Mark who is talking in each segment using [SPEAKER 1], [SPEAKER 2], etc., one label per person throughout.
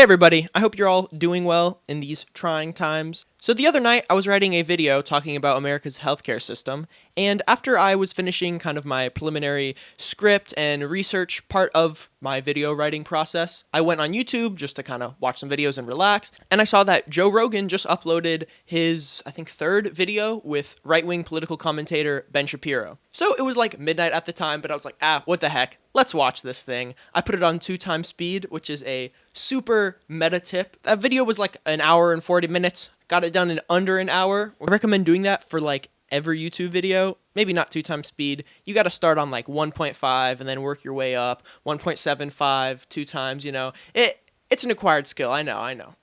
[SPEAKER 1] everybody, I hope you're all doing well in these trying times. So the other night, I was writing a video talking about America's healthcare system, and after I was finishing kind of my preliminary script and research part of my video writing process, I went on YouTube just to kind of watch some videos and relax, and I saw that Joe Rogan just uploaded his, I think, third video with right-wing political commentator Ben Shapiro. So it was like midnight at the time, but I was like, what the heck, let's watch this thing. I put it on 2x speed, which is a super meta tip. That video was like an hour and 40 minutes. Got it done in under an hour. I recommend doing that for like every YouTube video. Maybe not 2x speed. You got to start on like 1.5 and then work your way up. 1.75, 2 times, you know. It's an acquired skill. I know.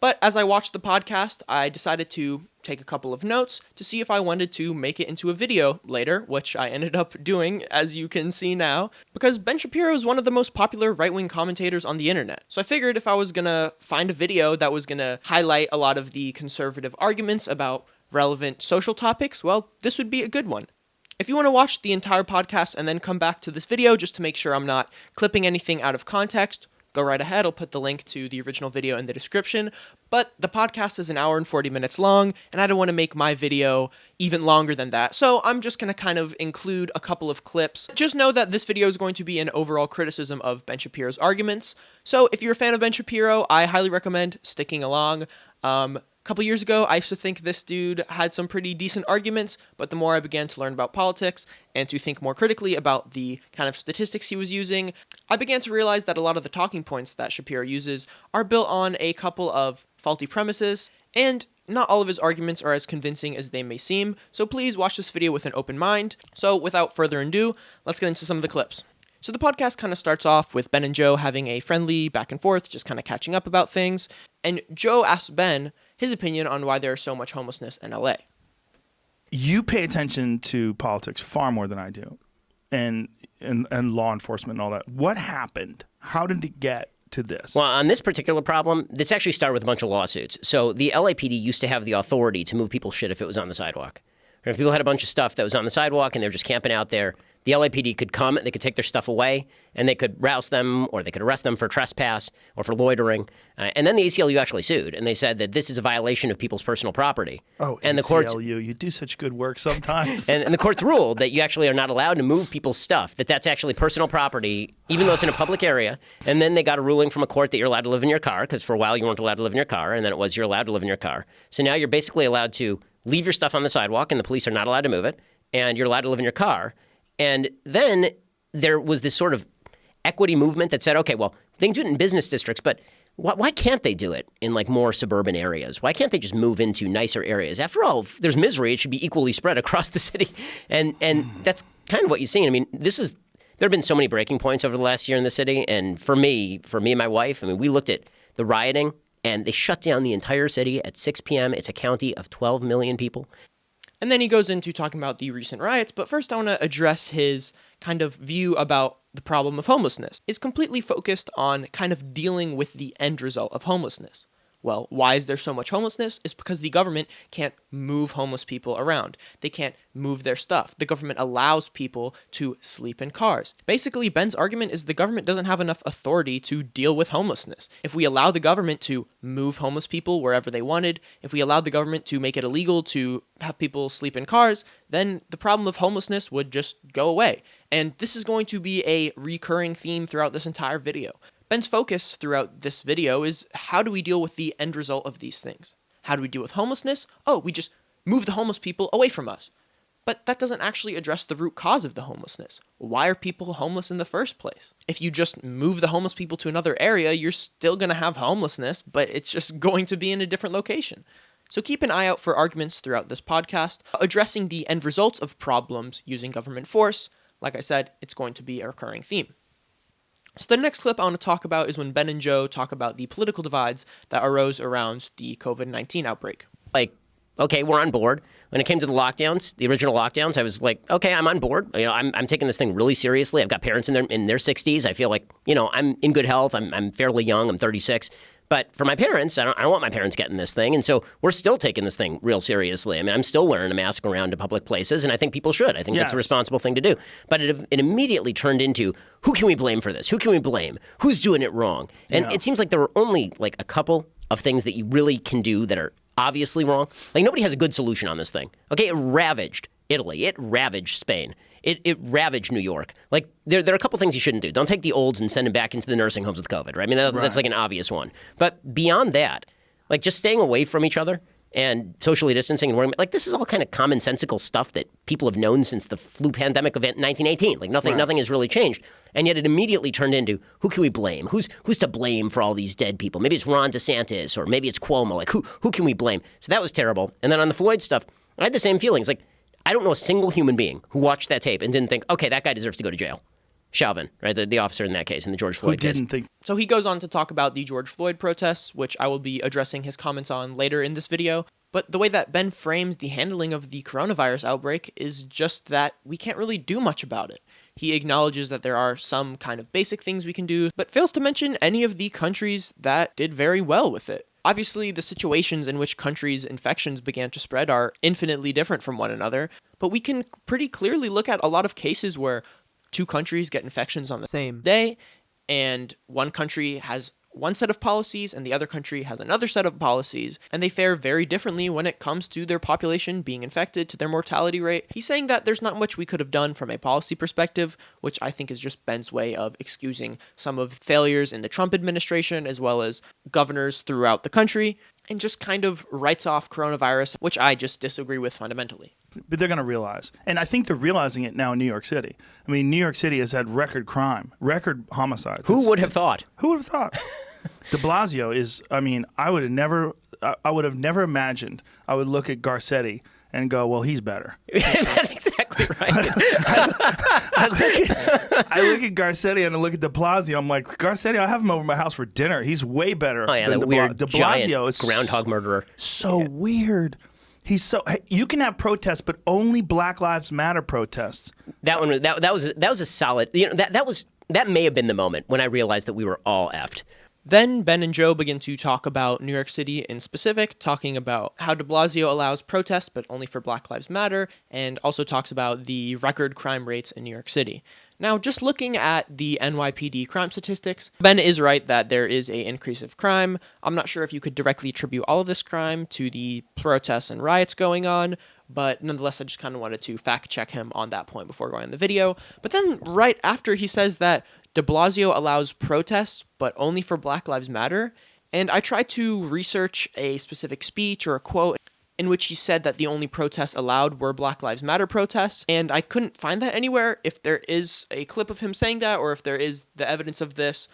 [SPEAKER 1] But as I watched the podcast, I decided to take a couple of notes to see if I wanted to make it into a video later, which I ended up doing, as you can see now, because Ben Shapiro is one of the most popular right-wing commentators on the internet. So I figured if I was gonna find a video that was gonna highlight a lot of the conservative arguments about relevant social topics, well, this would be a good one. If you want to watch the entire podcast and then come back to this video just to make sure I'm not clipping anything out of context, go right ahead. I'll put the link to the original video in the description. But the podcast is an hour and 40 minutes long, and I don't want to make my video even longer than that. So I'm just going to kind of include a couple of clips. Just know that this video is going to be an overall criticism of Ben Shapiro's arguments. So if you're a fan of Ben Shapiro, I highly recommend sticking along. A couple years ago, I used to think this dude had some pretty decent arguments, but the more I began to learn about politics and to think more critically about the kind of statistics he was using, I began to realize that a lot of the talking points that Shapiro uses are built on a couple of faulty premises, and not all of his arguments are as convincing as they may seem, so please watch this video with an open mind. So without further ado, let's get into some of the clips. So the podcast kind of starts off with Ben and Joe having a friendly back and forth, just kind of catching up about things, and Joe asks Ben his opinion on why there's so much homelessness in LA.
[SPEAKER 2] You pay attention to politics far more than I do, and law enforcement and all that. What happened? How did it get to this?
[SPEAKER 3] Well, on this particular problem, this actually started with a bunch of lawsuits. So the LAPD used to have the authority to move people's shit if it was on the sidewalk. Or if people had a bunch of stuff that was on the sidewalk and they were just camping out there, the LAPD could come, they could take their stuff away, and they could rouse them, or they could arrest them for trespass or for loitering. And then the ACLU actually sued, and they said that this is a violation of people's personal property.
[SPEAKER 2] Oh,
[SPEAKER 3] and
[SPEAKER 2] ACLU,
[SPEAKER 3] the courts,
[SPEAKER 2] you do such good work sometimes.
[SPEAKER 3] and the courts ruled that you actually are not allowed to move people's stuff, that that's actually personal property, even though it's in a public area. And then they got a ruling from a court that you're allowed to live in your car, because for a while you weren't allowed to live in your car, and then it was you're allowed to live in your car. So now you're basically allowed to leave your stuff on the sidewalk, and the police are not allowed to move it, and you're allowed to live in your car. And then there was this sort of equity movement that said, okay, well, they can do it in business districts, but why can't they do it in like more suburban areas? Why can't they just move into nicer areas? After all, if there's misery, it should be equally spread across the city. And that's kind of what you've seen. I mean, there have been so many breaking points over the last year in the city. And for me and my wife, I mean, we looked at the rioting and they shut down the entire city at 6 p.m. It's a county of 12 million people.
[SPEAKER 1] And then he goes into talking about the recent riots, but first I want to address his kind of view about the problem of homelessness. It's completely focused on kind of dealing with the end result of homelessness. Well, why is there so much homelessness? It's because the government can't move homeless people around. They can't move their stuff. The government allows people to sleep in cars. Basically, Ben's argument is the government doesn't have enough authority to deal with homelessness. If we allow the government to move homeless people wherever they wanted, if we allowed the government to make it illegal to have people sleep in cars, then the problem of homelessness would just go away. And this is going to be a recurring theme throughout this entire video. Ben's focus throughout this video is how do we deal with the end result of these things? How do we deal with homelessness? Oh, we just move the homeless people away from us. But that doesn't actually address the root cause of the homelessness. Why are people homeless in the first place? If you just move the homeless people to another area, you're still going to have homelessness, but it's just going to be in a different location. So keep an eye out for arguments throughout this podcast, addressing the end results of problems using government force. Like I said, it's going to be a recurring theme. So the next clip I want to talk about is when Ben and Joe talk about the political divides that arose around the COVID-19 outbreak.
[SPEAKER 3] Like, okay, we're on board. When it came to the lockdowns, the original lockdowns, I was like, okay, I'm on board. You know, I'm taking this thing really seriously. I've got parents in their 60s. I feel like, you know, I'm in good health. I'm fairly young. I'm 36. But for my parents, I don't want my parents getting this thing. And so we're still taking this thing real seriously. I mean, I'm still wearing a mask around in public places, and I think people should. I think that's a responsible thing to do. But it immediately turned into, who can we blame for this? Who can we blame? Who's doing it wrong? And it seems like there were only like a couple of things that you really can do that are obviously wrong. Like, nobody has a good solution on this thing. Okay, it ravaged Italy. It ravaged Spain. It ravaged New York. Like, there are a couple things you shouldn't do. Don't take the olds and send them back into the nursing homes with COVID, right? I mean, that's like an obvious one. But beyond that, like, just staying away from each other and socially distancing and wearing, like, this is all kind of commonsensical stuff that people have known since the flu pandemic event in 1918. Like, nothing has really changed. And yet it immediately turned into, who can we blame? Who's to blame for all these dead people? Maybe it's Ron DeSantis, or maybe it's Cuomo. Like, who can we blame? So that was terrible. And then on the Floyd stuff, I had the same feelings. Like, I don't know a single human being who watched that tape and didn't think, okay, that guy deserves to go to jail. Chauvin, right? The officer in that case, in the George Floyd case.
[SPEAKER 1] So he goes on to talk about the George Floyd protests, which I will be addressing his comments on later in this video. But the way that Ben frames the handling of the coronavirus outbreak is just that we can't really do much about it. He acknowledges that there are some kind of basic things we can do, but fails to mention any of the countries that did very well with it. Obviously, the situations in which countries' infections began to spread are infinitely different from one another, but we can pretty clearly look at a lot of cases where two countries get infections on the same day, and one country has one set of policies and the other country has another set of policies, and they fare very differently when it comes to their population being infected, to their mortality rate. He's saying that there's not much we could have done from a policy perspective, which I think is just Ben's way of excusing some of the failures in the Trump administration as well as governors throughout the country, and just kind of writes off coronavirus, which I just disagree with fundamentally.
[SPEAKER 2] But they're going to realize. And I think they're realizing it now in New York City. I mean, New York City has had record crime, record homicides.
[SPEAKER 3] Who would have thought?
[SPEAKER 2] Who would have thought? De Blasio is, I mean, I would have never imagined I would look at Garcetti and go, well, he's better.
[SPEAKER 3] That's exactly right.
[SPEAKER 2] I look at Garcetti and I look at de Blasio. I'm like, Garcetti, I'll have him over my house for dinner. He's way better than
[SPEAKER 3] the weird,
[SPEAKER 2] de Blasio.
[SPEAKER 3] Is groundhog murderer.
[SPEAKER 2] So weird. He's so. You can have protests, but only Black Lives Matter protests.
[SPEAKER 3] That was a solid. You know, that may have been the moment when I realized that we were all effed.
[SPEAKER 1] Then Ben and Joe begin to talk about New York City in specific, talking about how de Blasio allows protests, but only for Black Lives Matter, and also talks about the record crime rates in New York City. Now, just looking at the NYPD crime statistics, Ben is right that there is an increase of crime. I'm not sure if you could directly attribute all of this crime to the protests and riots going on, but nonetheless, I just kind of wanted to fact check him on that point before going on the video. But then right after he says that de Blasio allows protests, but only for Black Lives Matter, and I tried to research a specific speech or a quote in which he said that the only protests allowed were Black Lives Matter protests, and I couldn't find that anywhere. If there is a clip of him saying that, or if there is the evidence of this,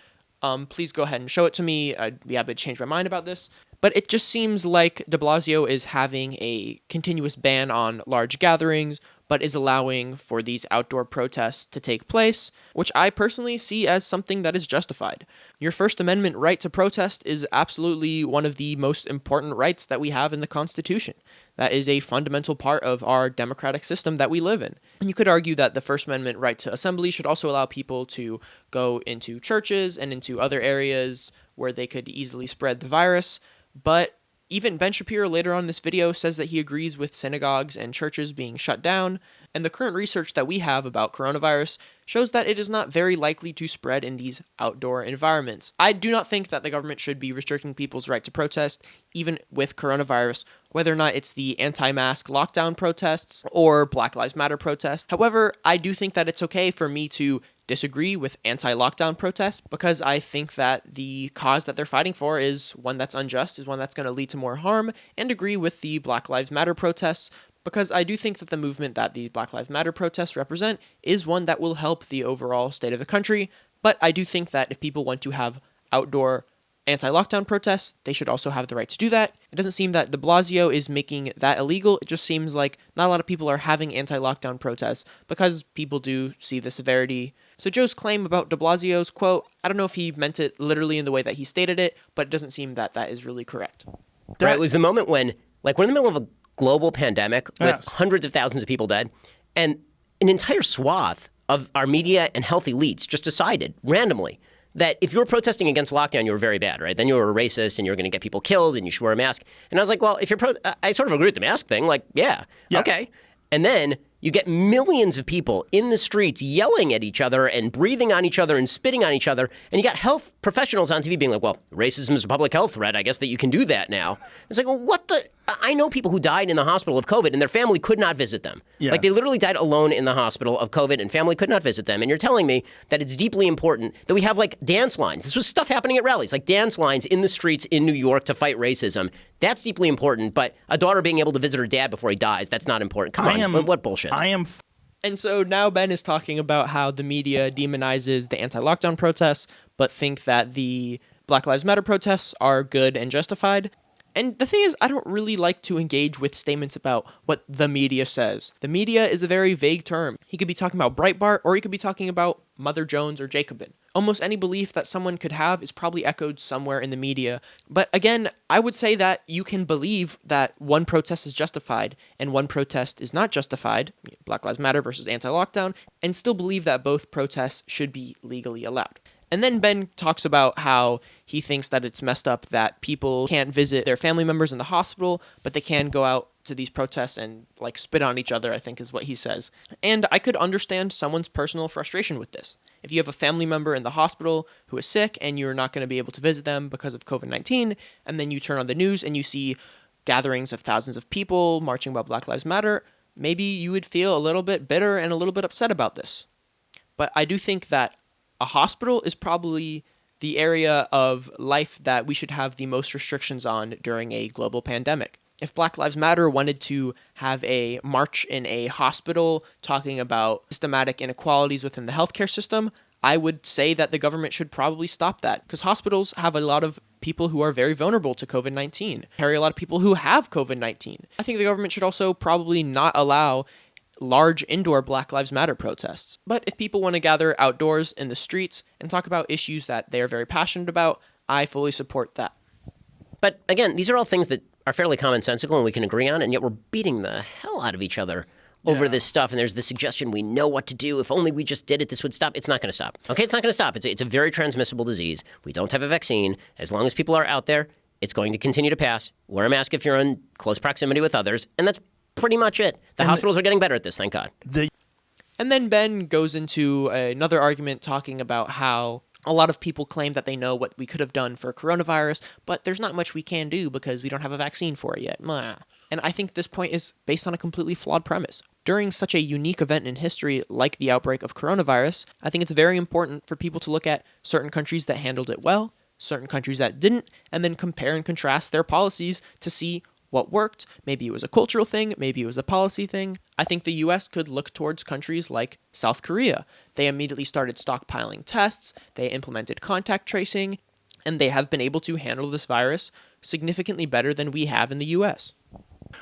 [SPEAKER 1] please go ahead and show it to me. I'd be happy to change my mind about this. But it just seems like de Blasio is having a continuous ban on large gatherings, but is allowing for these outdoor protests to take place, which I personally see as something that is justified. Your First Amendment right to protest is absolutely one of the most important rights that we have in the Constitution. That is a fundamental part of our democratic system that we live in. And you could argue that the First Amendment right to assembly should also allow people to go into churches and into other areas where they could easily spread the virus, but even Ben Shapiro later on in this video says that he agrees with synagogues and churches being shut down, and the current research that we have about coronavirus shows that it is not very likely to spread in these outdoor environments. I do not think that the government should be restricting people's right to protest, even with coronavirus, whether or not it's the anti-mask lockdown protests or Black Lives Matter protests. However, I do think that it's okay for me to disagree with anti-lockdown protests because I think that the cause that they're fighting for is one that's unjust, is one that's going to lead to more harm, and agree with the Black Lives Matter protests because I do think that the movement that the Black Lives Matter protests represent is one that will help the overall state of the country. But I do think that if people want to have outdoor anti-lockdown protests, they should also have the right to do that. It doesn't seem that de Blasio is making that illegal. It just seems like not a lot of people are having anti-lockdown protests because people do see the severity. So Joe's claim about de Blasio's quote, I don't know if he meant it literally in the way that he stated it, but it doesn't seem that that is really correct.
[SPEAKER 3] Right, it was the moment when, like, we're in the middle of a global pandemic with hundreds of thousands of people dead, and an entire swath of our media and health elites just decided randomly that if you were protesting against lockdown, you were very bad, right? Then you were a racist and you were going to get people killed and you should wear a mask. And I was like, well, if you're I sort of agree with the mask thing. Like, yeah,
[SPEAKER 2] Yes.
[SPEAKER 3] okay. And then you get millions of people in the streets yelling at each other and breathing on each other and spitting on each other. And you got health professionals on TV being like, well, racism is a public health threat. I guess that you can do that now. It's like, well, what the? I know people who died in the hospital of COVID and their family could not visit them.
[SPEAKER 2] Yes.
[SPEAKER 3] Like they literally died alone in the hospital of COVID and family could not visit them. And you're telling me that it's deeply important that we have like dance lines. This was stuff happening at rallies, like dance lines in the streets in New York to fight racism. That's deeply important. But a daughter being able to visit her dad before he dies, that's not important. Come on, what bullshit?
[SPEAKER 1] And so now Ben is talking about how the media demonizes the anti-lockdown protests, but think that the Black Lives Matter protests are good and justified. And the thing is, I don't really like to engage with statements about what the media says. The media is a very vague term. He could be talking about Breitbart, or he could be talking about Mother Jones or Jacobin. Almost any belief that someone could have is probably echoed somewhere in the media. But again, I would say that you can believe that one protest is justified and one protest is not justified, Black Lives Matter versus anti-lockdown, and still believe that both protests should be legally allowed. And then Ben talks about how he thinks that it's messed up that people can't visit their family members in the hospital, but they can go out to these protests and like spit on each other, I think is what he says. And I could understand someone's personal frustration with this. If you have a family member in the hospital who is sick and you're not going to be able to visit them because of COVID-19, and then you turn on the news and you see gatherings of thousands of people marching about Black Lives Matter, maybe you would feel a little bit bitter and a little bit upset about this. But I do think that a hospital is probably the area of life that we should have the most restrictions on during a global pandemic. If Black Lives Matter wanted to have a march in a hospital talking about systematic inequalities within the healthcare system, I would say that the government should probably stop that, because hospitals have a lot of people who are very vulnerable to COVID-19, carry a lot of people who have COVID-19. I think the government should also probably not allow large indoor Black Lives Matter protests. But if people want to gather outdoors in the streets and talk about issues that they are very passionate about, I fully support that.
[SPEAKER 3] But again, these are all things that are fairly commonsensical and we can agree on, and yet we're beating the hell out of each other over this stuff. And there's the suggestion we know what to do. If only we just did it, this would stop. It's not going to stop. Okay, it's not going to stop. It's a very transmissible disease. We don't have a vaccine. As long as people are out there, it's going to continue to pass. Wear a mask if you're in close proximity with others, and that's pretty much it. The hospitals are getting better at this, thank God.
[SPEAKER 1] And then Ben goes into another argument talking about how a lot of people claim that they know what we could have done for coronavirus, but there's not much we can do because we don't have a vaccine for it yet. And I think this point is based on a completely flawed premise. During such a unique event in history like the outbreak of coronavirus, I think it's very important for people to look at certain countries that handled it well, certain countries that didn't, and then compare and contrast their policies to see what worked. Maybe it was a cultural thing, maybe it was a policy thing. I think the US could look towards countries like South Korea. They immediately started stockpiling tests, they implemented contact tracing, and they have been able to handle this virus significantly better than we have in the US.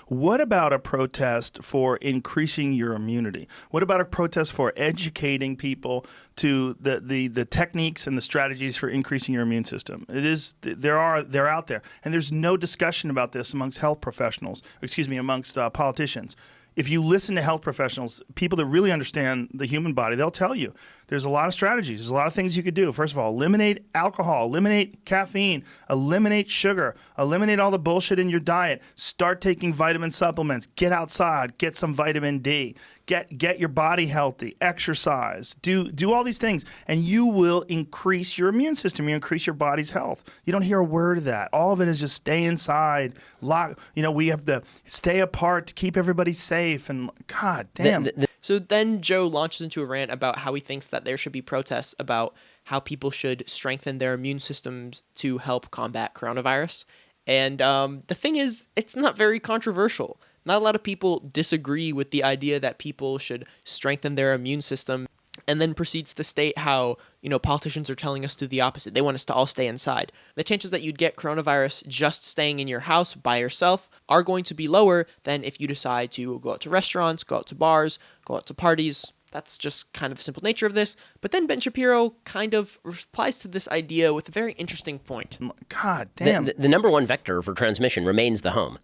[SPEAKER 2] What about a protest for increasing your immunity? What about a protest for educating people to the techniques and the strategies for increasing your immune system? They're out there, and there's no discussion about this amongst health professionals. Amongst politicians. If you listen to health professionals, people that really understand the human body, they'll tell you there's a lot of strategies. There's a lot of things you could do. First of all, eliminate alcohol, eliminate caffeine, eliminate sugar, eliminate all the bullshit in your diet. Start taking vitamin supplements. Get outside. Get some vitamin D. Get your body healthy. Exercise. Do all these things, and you will increase your immune system. You increase your body's health. You don't hear a word of that. All of it is just stay inside. We have to stay apart to keep everybody safe. And God damn.
[SPEAKER 1] So then Joe launches into a rant about how he thinks that there should be protests about how people should strengthen their immune systems to help combat coronavirus. And the thing is, it's not very controversial. Not a lot of people disagree with the idea that people should strengthen their immune system, and then proceeds to state how, politicians are telling us to do the opposite. They want us to all stay inside. The chances that you'd get coronavirus just staying in your house by yourself are going to be lower than if you decide to go out to restaurants, go out to bars, go out to parties. That's just kind of the simple nature of this. But then Ben Shapiro kind of replies to this idea with a very interesting point.
[SPEAKER 2] God damn.
[SPEAKER 3] The number one vector for transmission remains the home.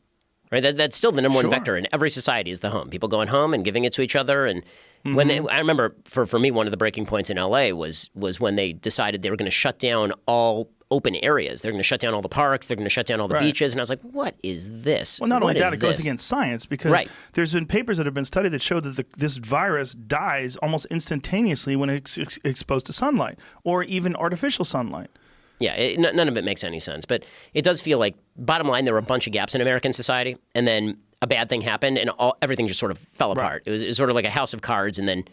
[SPEAKER 3] right? That's still the number one
[SPEAKER 2] Sure.
[SPEAKER 3] vector in every society is the home. People going home and giving it to each other. And when I remember for me, one of the breaking points in LA was when they decided they were going to shut down all open areas. They're going to shut down all the parks. They're going to shut down all the
[SPEAKER 2] Right.
[SPEAKER 3] beaches. And I was like, what is this?
[SPEAKER 2] Well, not
[SPEAKER 3] What
[SPEAKER 2] only that,
[SPEAKER 3] is
[SPEAKER 2] it goes
[SPEAKER 3] this?
[SPEAKER 2] against science because
[SPEAKER 3] Right.
[SPEAKER 2] there's been papers that have been studied that show that this virus dies almost instantaneously when it's exposed to sunlight or even artificial sunlight.
[SPEAKER 3] Yeah, none of it makes any sense. But it does feel like, bottom line, there were a bunch of gaps in American society, and then a bad thing happened, and everything just sort of fell apart. It was sort of like a house of cards, and then...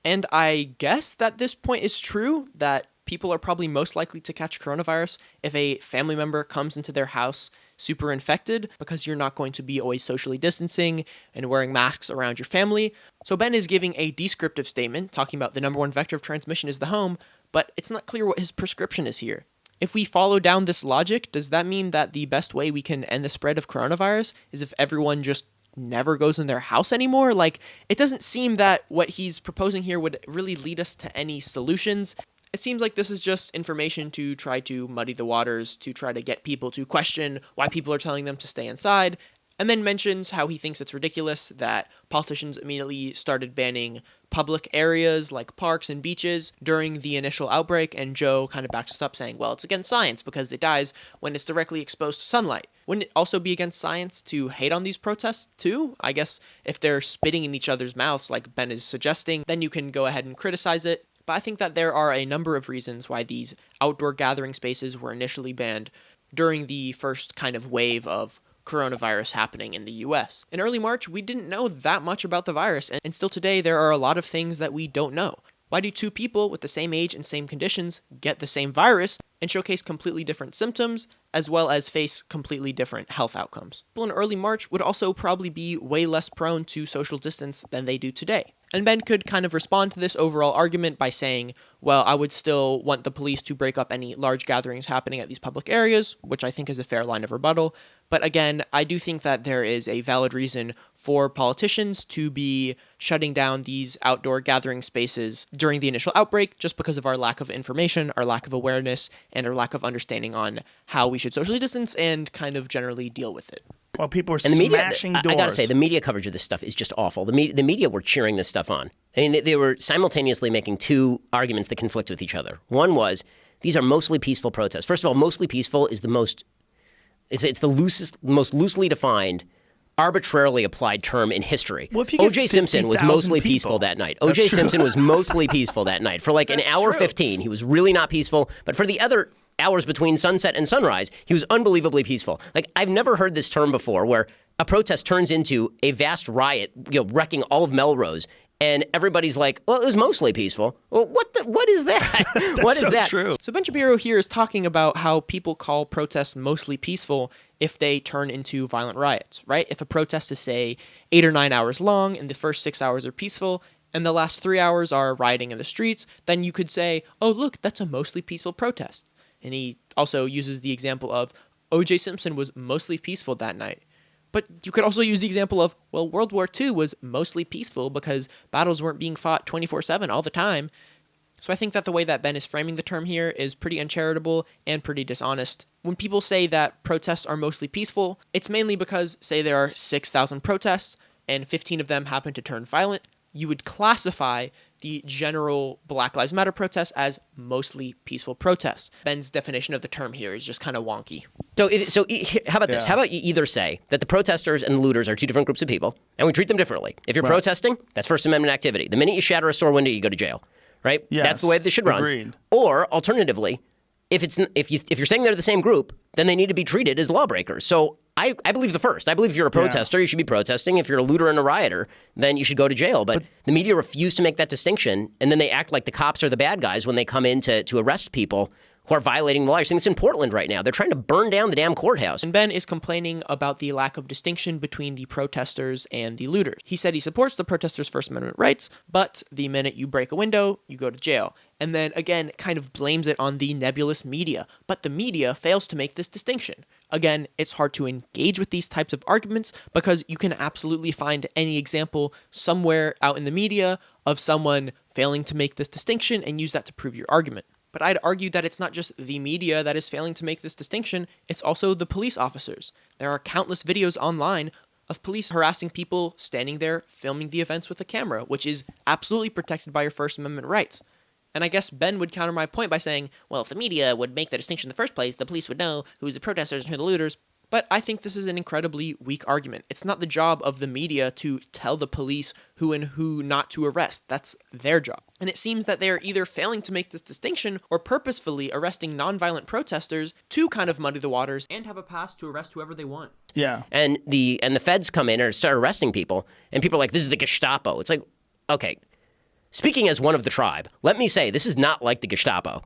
[SPEAKER 1] And I guess that this point is true, that people are probably most likely to catch coronavirus if a family member comes into their house super infected, because you're not going to be always socially distancing and wearing masks around your family. So Ben is giving a descriptive statement, talking about the number one vector of transmission is the home, but it's not clear what his prescription is here. If we follow down this logic, does that mean that the best way we can end the spread of coronavirus is if everyone just never goes in their house anymore? Like, it doesn't seem that what he's proposing here would really lead us to any solutions. It seems like this is just information to try to muddy the waters, to try to get people to question why people are telling them to stay inside, and then mentions how he thinks it's ridiculous that politicians immediately started banning public areas like parks and beaches during the initial outbreak, and Joe kind of backs us up saying, well, it's against science because it dies when it's directly exposed to sunlight. Wouldn't it also be against science to hate on these protests too? I guess if they're spitting in each other's mouths like Ben is suggesting, then you can go ahead and criticize it. But I think that there are a number of reasons why these outdoor gathering spaces were initially banned during the first kind of wave of coronavirus happening in the US. In early March, we didn't know that much about the virus, and still today there are a lot of things that we don't know. Why do two people with the same age and same conditions get the same virus and showcase completely different symptoms, as well as face completely different health outcomes? People in early March would also probably be way less prone to social distance than they do today. And Ben could kind of respond to this overall argument by saying, well, I would still want the police to break up any large gatherings happening at these public areas, which I think is a fair line of rebuttal. But again, I do think that there is a valid reason for politicians to be shutting down these outdoor gathering spaces during the initial outbreak, just because of our lack of information, our lack of awareness, and our lack of understanding on how we should socially distance and kind of generally deal with it.
[SPEAKER 2] While people are
[SPEAKER 3] And the media,
[SPEAKER 2] smashing doors.
[SPEAKER 3] I gotta say, the media coverage of this stuff is just awful. The media were cheering this stuff on. I mean, they were simultaneously making two arguments that conflict with each other. One was, these are mostly peaceful protests. First of all, mostly peaceful is it's the most loosely defined, arbitrarily applied term in history.
[SPEAKER 2] Well, if you get
[SPEAKER 3] O.J. Simpson was
[SPEAKER 2] 50,000
[SPEAKER 3] mostly
[SPEAKER 2] people,
[SPEAKER 3] peaceful that night.
[SPEAKER 2] that's
[SPEAKER 3] O.J.
[SPEAKER 2] true.
[SPEAKER 3] Simpson was mostly peaceful that night. For like an hour
[SPEAKER 2] true.
[SPEAKER 3] 15, he was really not peaceful. But for the other hours between sunset and sunrise, he was unbelievably peaceful. Like, I've never heard this term before, where a protest turns into a vast riot, wrecking all of Melrose, and everybody's like, well, it was mostly peaceful. Well, what is that? What is
[SPEAKER 2] so
[SPEAKER 3] that?
[SPEAKER 2] true.
[SPEAKER 1] So Ben Shapiro here is talking about how people call protests mostly peaceful if they turn into violent riots, right? If a protest is, say, 8 or 9 hours long and the first 6 hours are peaceful and the last 3 hours are rioting in the streets, then you could say, oh, look, that's a mostly peaceful protest. And he also uses the example of O.J. Simpson was mostly peaceful that night. But you could also use the example of, well, World War II was mostly peaceful because battles weren't being fought 24/7 all the time. So I think that the way that Ben is framing the term here is pretty uncharitable and pretty dishonest. When people say that protests are mostly peaceful, it's mainly because, say, there are 6,000 protests and 15 of them happen to turn violent. You would classify the general Black Lives Matter protests as mostly peaceful protests. Ben's definition of the term here is just kind of wonky.
[SPEAKER 3] How about this?
[SPEAKER 2] Yeah.
[SPEAKER 3] How about you either say that the protesters and the looters are two different groups of people, and we treat them differently. If you're protesting, that's First Amendment activity. The minute you shatter a store window, you go to jail, right?
[SPEAKER 2] Yes,
[SPEAKER 3] That's the way this should run.
[SPEAKER 2] agreed.
[SPEAKER 3] Or alternatively, if you're saying they're the same group, then they need to be treated as lawbreakers. So I believe the first. I believe if you're a protester, you should be protesting. If you're a looter and a rioter, then you should go to jail. But the media refuse to make that distinction, and then they act like the cops are the bad guys when they come in to arrest people who are violating the law. You're seeing this in Portland right now. They're trying to burn down the damn courthouse.
[SPEAKER 1] And Ben is complaining about the lack of distinction between the protesters and the looters. He said he supports the protesters' First Amendment rights, but the minute you break a window, you go to jail. And then, again, kind of blames it on the nebulous media. But the media fails to make this distinction. Again, it's hard to engage with these types of arguments because you can absolutely find any example somewhere out in the media of someone failing to make this distinction and use that to prove your argument. But I'd argue that it's not just the media that is failing to make this distinction, it's also the police officers. There are countless videos online of police harassing people standing there filming the events with a camera, which is absolutely protected by your First Amendment rights. And I guess Ben would counter my point by saying, well, if the media would make the distinction in the first place, the police would know who's the protesters and who the looters. But I think this is an incredibly weak argument. It's not the job of the media to tell the police who and who not to arrest. That's their job. And it seems that they are either failing to make this distinction or purposefully arresting nonviolent protesters to kind of muddy the waters and have a pass to arrest whoever they want.
[SPEAKER 2] Yeah.
[SPEAKER 3] And the feds come in and start arresting people, and people are like, this is the Gestapo. It's like, okay, speaking as one of the tribe, let me say this is not like the Gestapo.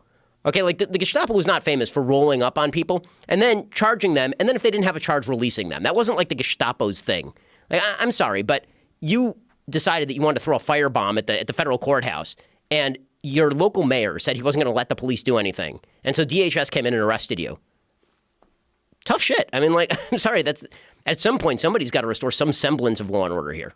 [SPEAKER 3] Okay, like the Gestapo was not famous for rolling up on people and then charging them, and then if they didn't have a charge, releasing them. That wasn't like the Gestapo's thing. Like, I'm sorry, but you decided that you wanted to throw a firebomb at the federal courthouse, and your local mayor said he wasn't going to let the police do anything, and so DHS came in and arrested you. Tough shit. I mean, like, I'm sorry, that's at some point somebody's got to restore some semblance of law and order here.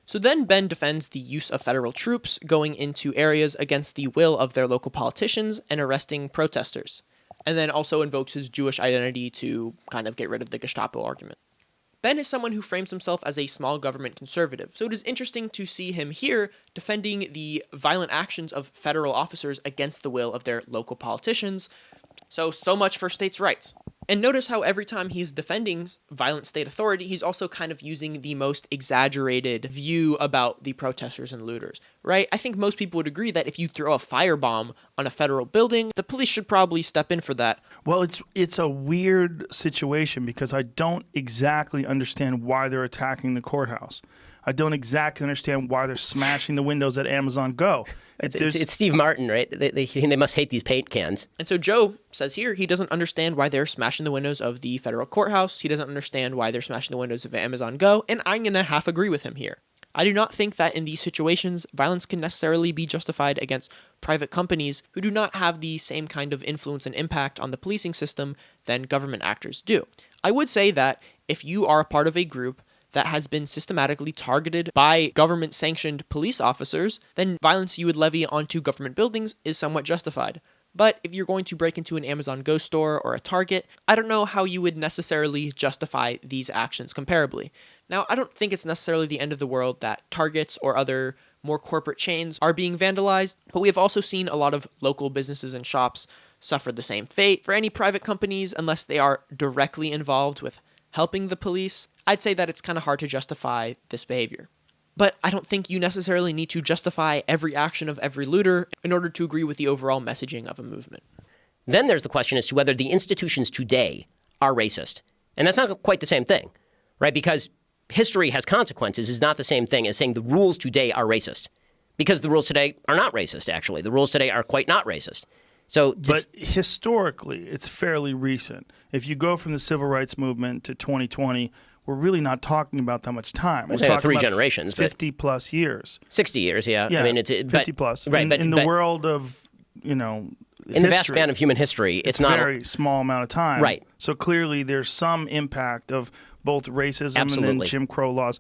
[SPEAKER 1] So then Ben defends the use of federal troops going into areas against the will of their local politicians and arresting protesters, and then also invokes his Jewish identity to kind of get rid of the Gestapo argument. Ben is someone who frames himself as a small government conservative, so it is interesting to see him here defending the violent actions of federal officers against the will of their local politicians. So much for states' rights. And notice how every time he's defending violent state authority, he's also kind of using the most exaggerated view about the protesters and looters, right? I think most people would agree that if you throw a firebomb on a federal building, the police should probably step in for that.
[SPEAKER 2] Well, it's a weird situation because I don't exactly understand why they're attacking the courthouse. I don't exactly understand why they're smashing the windows at Amazon Go.
[SPEAKER 3] It's Steve Martin, right? They must hate these paint cans.
[SPEAKER 1] And so Joe says here he doesn't understand why they're smashing the windows of the federal courthouse. He doesn't understand why they're smashing the windows of Amazon Go. And I'm going to half agree with him here. I do not think that in these situations, violence can necessarily be justified against private companies who do not have the same kind of influence and impact on the policing system than government actors do. I would say that if you are a part of a group that has been systematically targeted by government-sanctioned police officers, then violence you would levy onto government buildings is somewhat justified. But if you're going to break into an Amazon Go store or a Target, I don't know how you would necessarily justify these actions comparably. Now, I don't think it's necessarily the end of the world that Targets or other more corporate chains are being vandalized, but we have also seen a lot of local businesses and shops suffer the same fate. For any private companies, unless they are directly involved with helping the police, I'd say that it's kind of hard to justify this behavior. But I don't think you necessarily need to justify every action of every looter in order to agree with the overall messaging of a movement.
[SPEAKER 3] Then there's the question as to whether the institutions today are racist. And that's not quite the same thing, right? Because history has consequences is not the same thing as saying the rules today are racist. Because the rules today are not racist, actually. The rules today are quite not racist.
[SPEAKER 2] But historically, it's fairly recent. If you go from the civil rights movement to 2020, we're really not talking about that much time. We're talking
[SPEAKER 3] 3
[SPEAKER 2] about
[SPEAKER 3] generations.
[SPEAKER 2] 50 plus years.
[SPEAKER 3] 60 years, yeah.
[SPEAKER 2] Yeah,
[SPEAKER 3] I mean, it's
[SPEAKER 2] 50 plus.
[SPEAKER 3] Right,
[SPEAKER 2] in the world of, history,
[SPEAKER 3] in the vast span of human history, it's not
[SPEAKER 2] a very small amount of time.
[SPEAKER 3] Right.
[SPEAKER 2] So clearly there's some impact of both racism
[SPEAKER 3] Absolutely.
[SPEAKER 2] and then Jim Crow laws.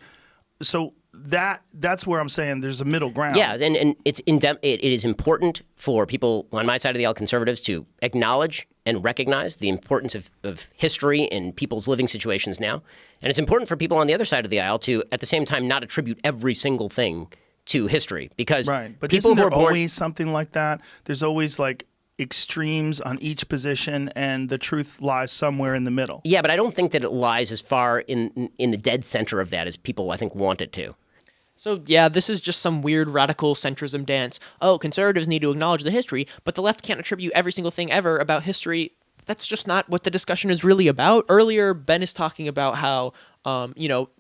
[SPEAKER 2] So that's where I'm saying there's a middle ground.
[SPEAKER 3] Yeah, and it is important for people on my side of the aisle, conservatives, to acknowledge and recognize the importance of history in people's living situations now. And it's important for people on the other side of the aisle to, at the same time, not attribute every single thing to history. Because
[SPEAKER 2] right. But
[SPEAKER 3] people
[SPEAKER 2] isn't there
[SPEAKER 3] who are born...
[SPEAKER 2] always something like that? There's always like extremes on each position, and the truth lies somewhere in the middle.
[SPEAKER 3] Yeah, but I don't think that it lies as far in the dead center of that as people, I think, want it to.
[SPEAKER 1] So yeah, this is just some weird radical centrism dance. Oh, conservatives need to acknowledge the history, but the left can't attribute every single thing ever about history. That's just not what the discussion is really about. Earlier, Ben is talking about how,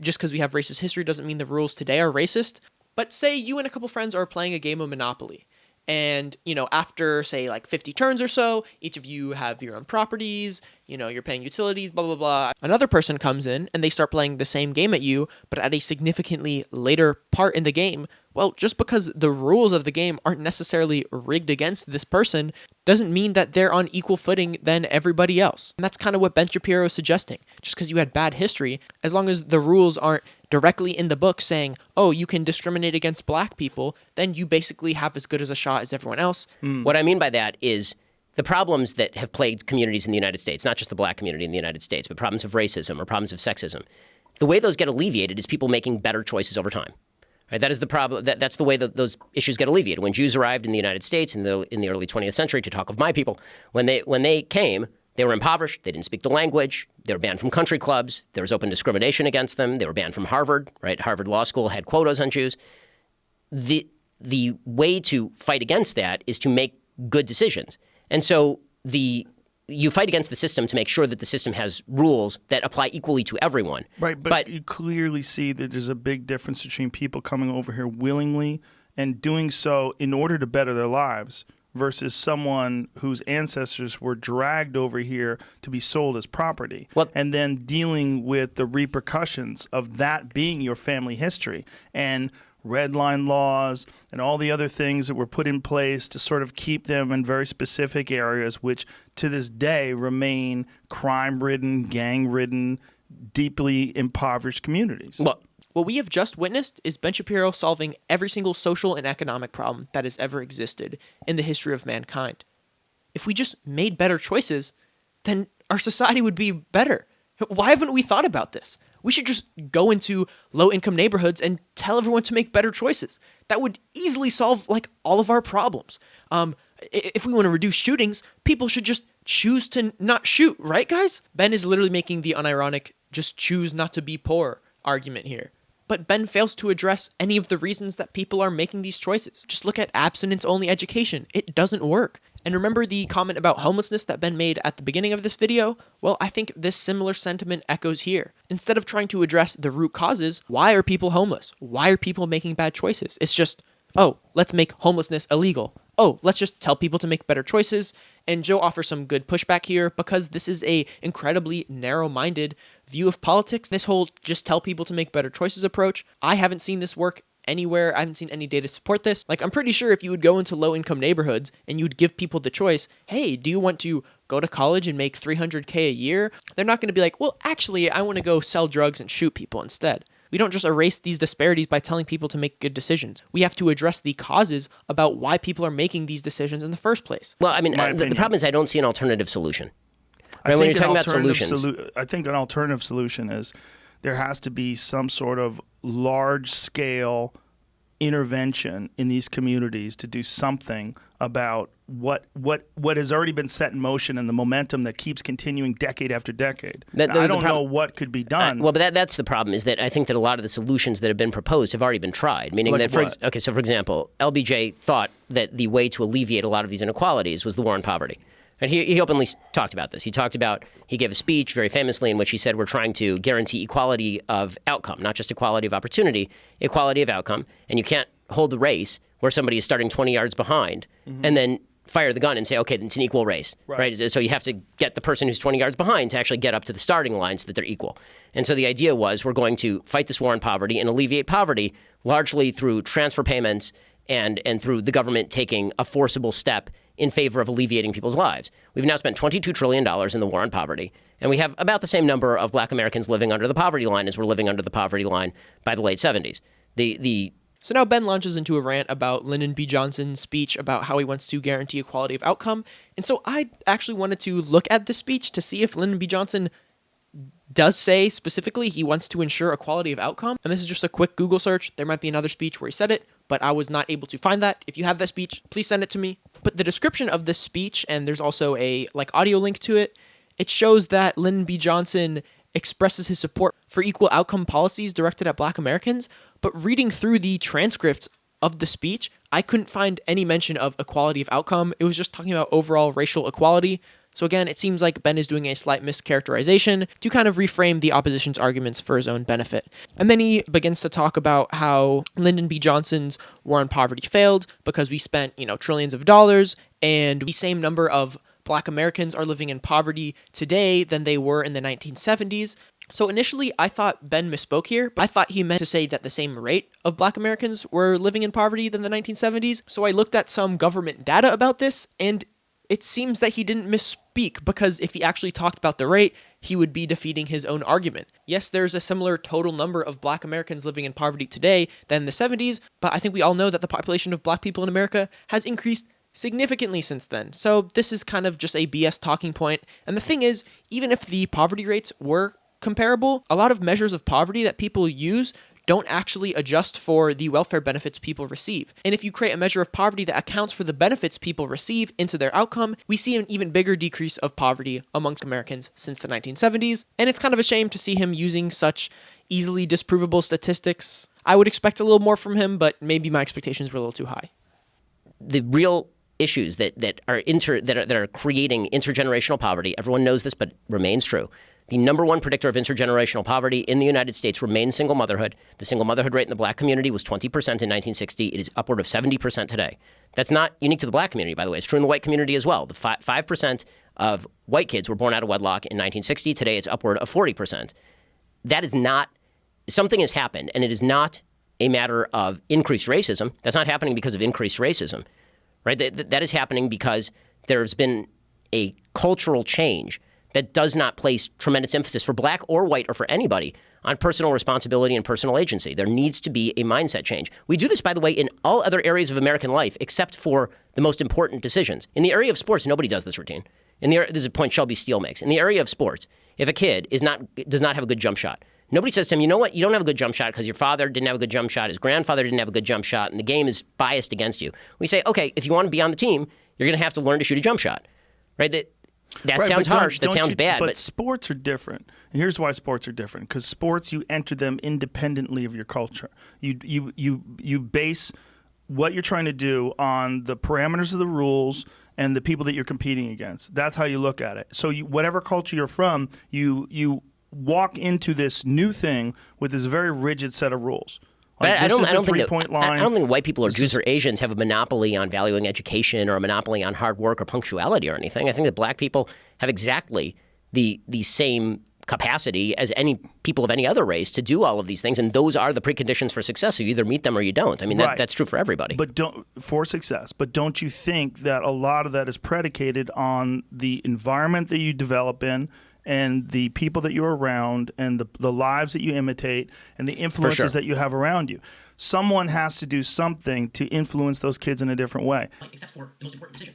[SPEAKER 1] just because we have racist history doesn't mean the rules today are racist. But say you and a couple friends are playing a game of Monopoly. And, after, say, like 50 turns or so, each of you have your own properties, you're paying utilities, blah, blah, blah. Another person comes in and they start playing the same game at you, but at a significantly later part in the game. Well, just because the rules of the game aren't necessarily rigged against this person doesn't mean that they're on equal footing than everybody else. And that's kind of what Ben Shapiro is suggesting. Just because you had bad history, as long as the rules aren't directly in the book saying, oh, you can discriminate against black people, then you basically have as good as a shot as everyone else.
[SPEAKER 3] What I mean by that is the problems that have plagued communities in the United States, not just the black community in the United States, but problems of racism or problems of sexism. The way those get alleviated is people making better choices over time. Right? That is the problem. That's the way that those issues get alleviated. When Jews arrived in the United States in the early 20th century, to talk of my people, when they came, they were impoverished. They didn't speak the language. They were banned from country clubs. There was open discrimination against them. They were banned from Harvard. Right? Harvard Law School had quotas on Jews. The way to fight against that is to make good decisions. And so you fight against the system to make sure that the system has rules that apply equally to everyone.
[SPEAKER 2] Right, but you clearly see that there's a big difference between people coming over here willingly and doing so in order to better their lives versus someone whose ancestors were dragged over here to be sold as property, and then dealing with the repercussions of that being your family history. And red line laws and all the other things that were put in place to sort of keep them in very specific areas, which to this day remain crime-ridden, gang-ridden, deeply impoverished communities.
[SPEAKER 1] Well, what we have just witnessed is Ben Shapiro solving every single social and economic problem that has ever existed in the history of mankind. If we just made better choices, then our society would be better. Why haven't we thought about this? We should just go into low-income neighborhoods and tell everyone to make better choices. That would easily solve, like, all of our problems. If we want to reduce shootings, people should just choose to not shoot, right, guys? Ben is literally making the unironic just choose not to be poor argument here. But Ben fails to address any of the reasons that people are making these choices. Just look at abstinence-only education. It doesn't work. And remember the comment about homelessness that Ben made at the beginning of this video? Well, I think this similar sentiment echoes here. Instead of trying to address the root causes, why are people homeless? Why are people making bad choices? It's just, oh, let's make homelessness illegal. Oh, let's just tell people to make better choices. And Joe offers some good pushback here because this is a incredibly narrow-minded view of politics. This whole just tell people to make better choices approach, I haven't seen this work anywhere. I haven't seen any data support this. Like, I'm pretty sure if you would go into low-income neighborhoods and you'd give people the choice, hey, do you want to go to college and make $300K a year? They're not going to be like, well, actually, I want to go sell drugs and shoot people instead. We don't just erase these disparities by telling people to make good decisions. We have to address the causes about why people are making these decisions in the first place.
[SPEAKER 3] Well, I mean, the problem is I don't see an alternative solution.
[SPEAKER 2] Right?
[SPEAKER 3] When you're talking about solutions.
[SPEAKER 2] I think an alternative solution is there has to be some sort of large-scale intervention in these communities to do something about what has already been set in motion and the momentum that keeps continuing decade after decade. I don't know what could be done.
[SPEAKER 3] Well, but that's the problem, is that I think that a lot of the solutions that have been proposed have already been tried. Meaning
[SPEAKER 2] like
[SPEAKER 3] that, so for example, LBJ thought that the way to alleviate a lot of these inequalities was the war on poverty. And he openly talked about this. He gave a speech very famously in which he said, we're trying to guarantee equality of outcome, not just equality of opportunity, equality of outcome. And you can't hold the race where somebody is starting 20 yards behind and then fire the gun and say, okay, it's an equal race, right? So you have to get the person who's 20 yards behind to actually get up to the starting line so that they're equal. And so the idea was we're going to fight this war on poverty and alleviate poverty largely through transfer payments and through the government taking a forcible step in favor of alleviating people's lives. We've now spent $22 trillion in the war on poverty, and we have about the same number of black Americans living under the poverty line as were living under the poverty line by the late 70s.
[SPEAKER 1] So now Ben launches into a rant about Lyndon B. Johnson's speech about how he wants to guarantee equality of outcome. And so I actually wanted to look at this speech to see if Lyndon B. Johnson does say specifically he wants to ensure equality of outcome. And this is just a quick Google search. There might be another speech where he said it, but I was not able to find that. If you have that speech, please send it to me. But the description of this speech, and there's also a audio link to it, it shows that Lyndon B. Johnson expresses his support for equal outcome policies directed at black Americans. But reading through the transcript of the speech, I couldn't find any mention of equality of outcome. It was just talking about overall racial equality. So again, it seems like Ben is doing a slight mischaracterization to kind of reframe the opposition's arguments for his own benefit. And then he begins to talk about how Lyndon B. Johnson's war on poverty failed because we spent, trillions of dollars, and the same number of black Americans are living in poverty today than they were in the 1970s. So initially, I thought Ben misspoke here, but I thought he meant to say that the same rate of black Americans were living in poverty than the 1970s. So I looked at some government data about this, and it seems that he didn't misspeak, because if he actually talked about the rate, he would be defeating his own argument. Yes, there's a similar total number of black Americans living in poverty today than the 70s, but I think we all know that the population of black people in America has increased significantly since then. So this is kind of just a BS talking point. And the thing is, even if the poverty rates were comparable. A lot of measures of poverty that people use don't actually adjust for the welfare benefits people receive. And if you create a measure of poverty that accounts for the benefits people receive into their outcome, we see an even bigger decrease of poverty amongst Americans since the 1970s. And it's kind of a shame to see him using such easily disprovable statistics. I would expect a little more from him, but maybe my expectations were a little too high.
[SPEAKER 3] The real issues that are creating intergenerational poverty, everyone knows this, but remains true. The number one predictor of intergenerational poverty in the United States remains single motherhood. The single motherhood rate in the black community was 20% in 1960. It is upward of 70% today. That's not unique to the black community, by the way. It's true in the white community as well. The 5% of white kids were born out of wedlock in 1960. Today, it's upward of 40%. That is not, something has happened, and it is not a matter of increased racism. That's not happening because of increased racism, right? That is happening because there's been a cultural change that does not place tremendous emphasis for black or white or for anybody on personal responsibility and personal agency. There needs to be a mindset change. We do this, by the way, in all other areas of American life except for the most important decisions. In the area of sports, nobody does this routine. This is a point Shelby Steele makes. In the area of sports, if a kid does not have a good jump shot, nobody says to him, you know what, you don't have a good jump shot because your father didn't have a good jump shot, his grandfather didn't have a good jump shot, and the game is biased against you. We say, okay, if you want to be on the team, you're going to have to learn to shoot a jump shot, right? That
[SPEAKER 2] right,
[SPEAKER 3] sounds harsh. That sounds bad.
[SPEAKER 2] But sports are different. And here's why sports are different. Because sports, you enter them independently of your culture. You base what you're trying to do on the parameters of the rules and the people that you're competing against. That's how you look at it. So whatever culture you're from, you walk into this new thing with this very rigid set of rules. Like,
[SPEAKER 3] I don't think white people or Jews or Asians have a monopoly on valuing education or a monopoly on hard work or punctuality or anything. I think that black people have exactly the same capacity as any people of any other race to do all of these things, and those are the preconditions for success. So you either meet them or you don't. I mean, that's true for everybody.
[SPEAKER 2] But for success. But don't you think that a lot of that is predicated on the environment that you develop in, and the people that you're around, and the lives that you imitate, and the influences that you have around you? Someone has to do something to influence those kids in a different way.
[SPEAKER 1] Except for the most important decision.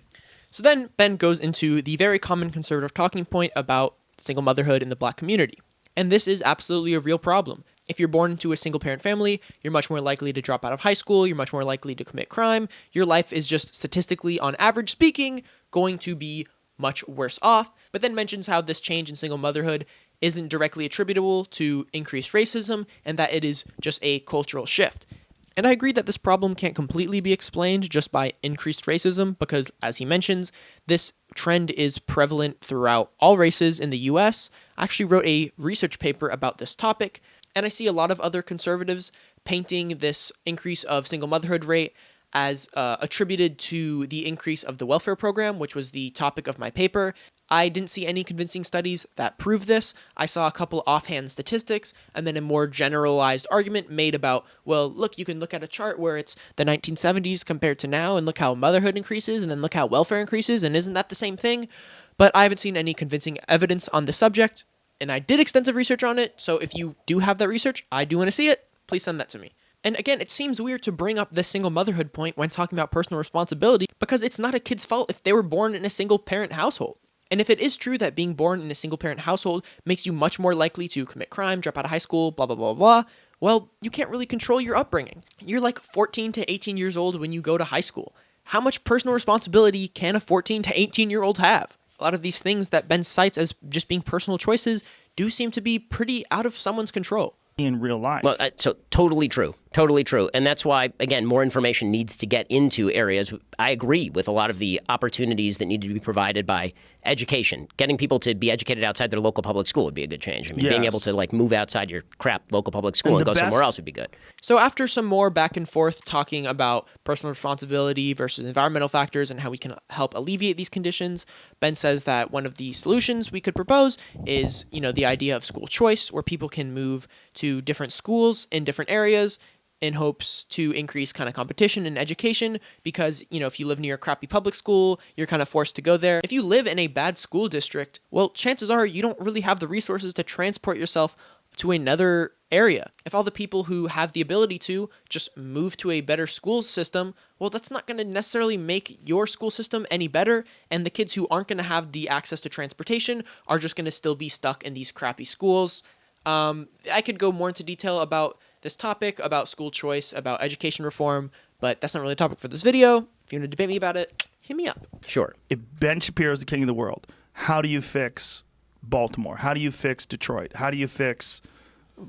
[SPEAKER 1] So then Ben goes into the very common conservative talking point about single motherhood in the black community. And this is absolutely a real problem. If you're born into a single-parent family, you're much more likely to drop out of high school, you're much more likely to commit crime. Your life is just statistically, on average speaking, going to be much worse off, but then mentions how this change in single motherhood isn't directly attributable to increased racism and that it is just a cultural shift. And I agree that this problem can't completely be explained just by increased racism because, as he mentions, this trend is prevalent throughout all races in the US. I actually wrote a research paper about this topic, and I see a lot of other conservatives painting this increase of single motherhood rate as attributed to the increase of the welfare program, which was the topic of my paper. I didn't see any convincing studies that prove this. I saw a couple offhand statistics and then a more generalized argument made about, well, look, you can look at a chart where it's the 1970s compared to now and look how motherhood increases and then look how welfare increases, and isn't that the same thing? But I haven't seen any convincing evidence on the subject, and I did extensive research on it, so if you do have that research, I do want to see it, please send that to me. And again, it seems weird to bring up this single motherhood point when talking about personal responsibility because it's not a kid's fault if they were born in a single parent household. And if it is true that being born in a single parent household makes you much more likely to commit crime, drop out of high school, blah, blah, blah, blah, well, you can't really control your upbringing. You're like 14 to 18 years old when you go to high school. How much personal responsibility can a 14 to 18-year-old have? A lot of these things that Ben cites as just being personal choices do seem to be pretty out of someone's control.
[SPEAKER 2] In real life.
[SPEAKER 3] Well, so totally true. Totally true. And that's why, again, more information needs to get into areas. I agree with a lot of the opportunities that need to be provided by education. Getting people to be educated outside their local public school would be a good change. I mean, being able to move outside your crap local public school and go somewhere else would be good.
[SPEAKER 1] So after some more back and forth talking about personal responsibility versus environmental factors and how we can help alleviate these conditions, Ben says that one of the solutions we could propose is, the idea of school choice, where people can move to different schools in different areas in hopes to increase kind of competition in education because, if you live near a crappy public school, you're kind of forced to go there. If you live in a bad school district, well, chances are you don't really have the resources to transport yourself to another area. If all the people who have the ability to just move to a better school system, well, that's not going to necessarily make your school system any better, and the kids who aren't going to have the access to transportation are just going to still be stuck in these crappy schools. I could go more into detail about this topic, about school choice, about education reform, but that's not really a topic for this video. If you want to debate me about it, hit me up.
[SPEAKER 3] Sure.
[SPEAKER 2] If Ben Shapiro is the king of the world, how do you fix Baltimore? How do you fix Detroit? How do you fix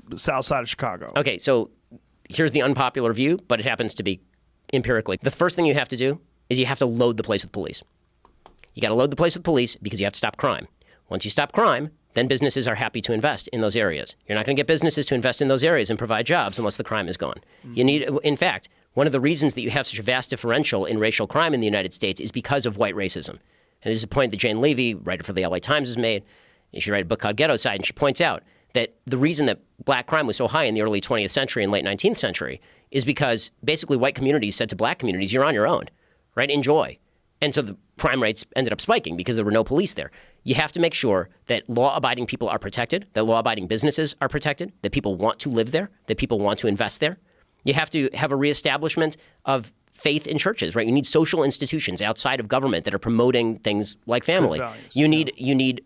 [SPEAKER 2] the south side of Chicago?
[SPEAKER 3] Okay, so here's the unpopular view, but it happens to be empirically. The first thing you have to do is you have to load the place with police. You got to load the place with police because you have to stop crime. Once you stop crime, then businesses are happy to invest in those areas. You're not going to get businesses to invest in those areas and provide jobs unless the crime is gone. You need, in fact, one of the reasons that you have such a vast differential in racial crime in the United States is because of white racism. And this is a point that Jane Levy, writer for the LA Times, has made. She wrote a book called Ghettoside, and she points out that the reason that black crime was so high in the early 20th century and late 19th century is because basically white communities said to black communities, you're on your own, right? Enjoy. And so the crime rates ended up spiking because there were no police there. You have to make sure that law-abiding people are protected, that law-abiding businesses are protected, that people want to live there, that people want to invest there. You have to have a reestablishment of faith in churches, right? You need social institutions outside of government that are promoting things like family. You need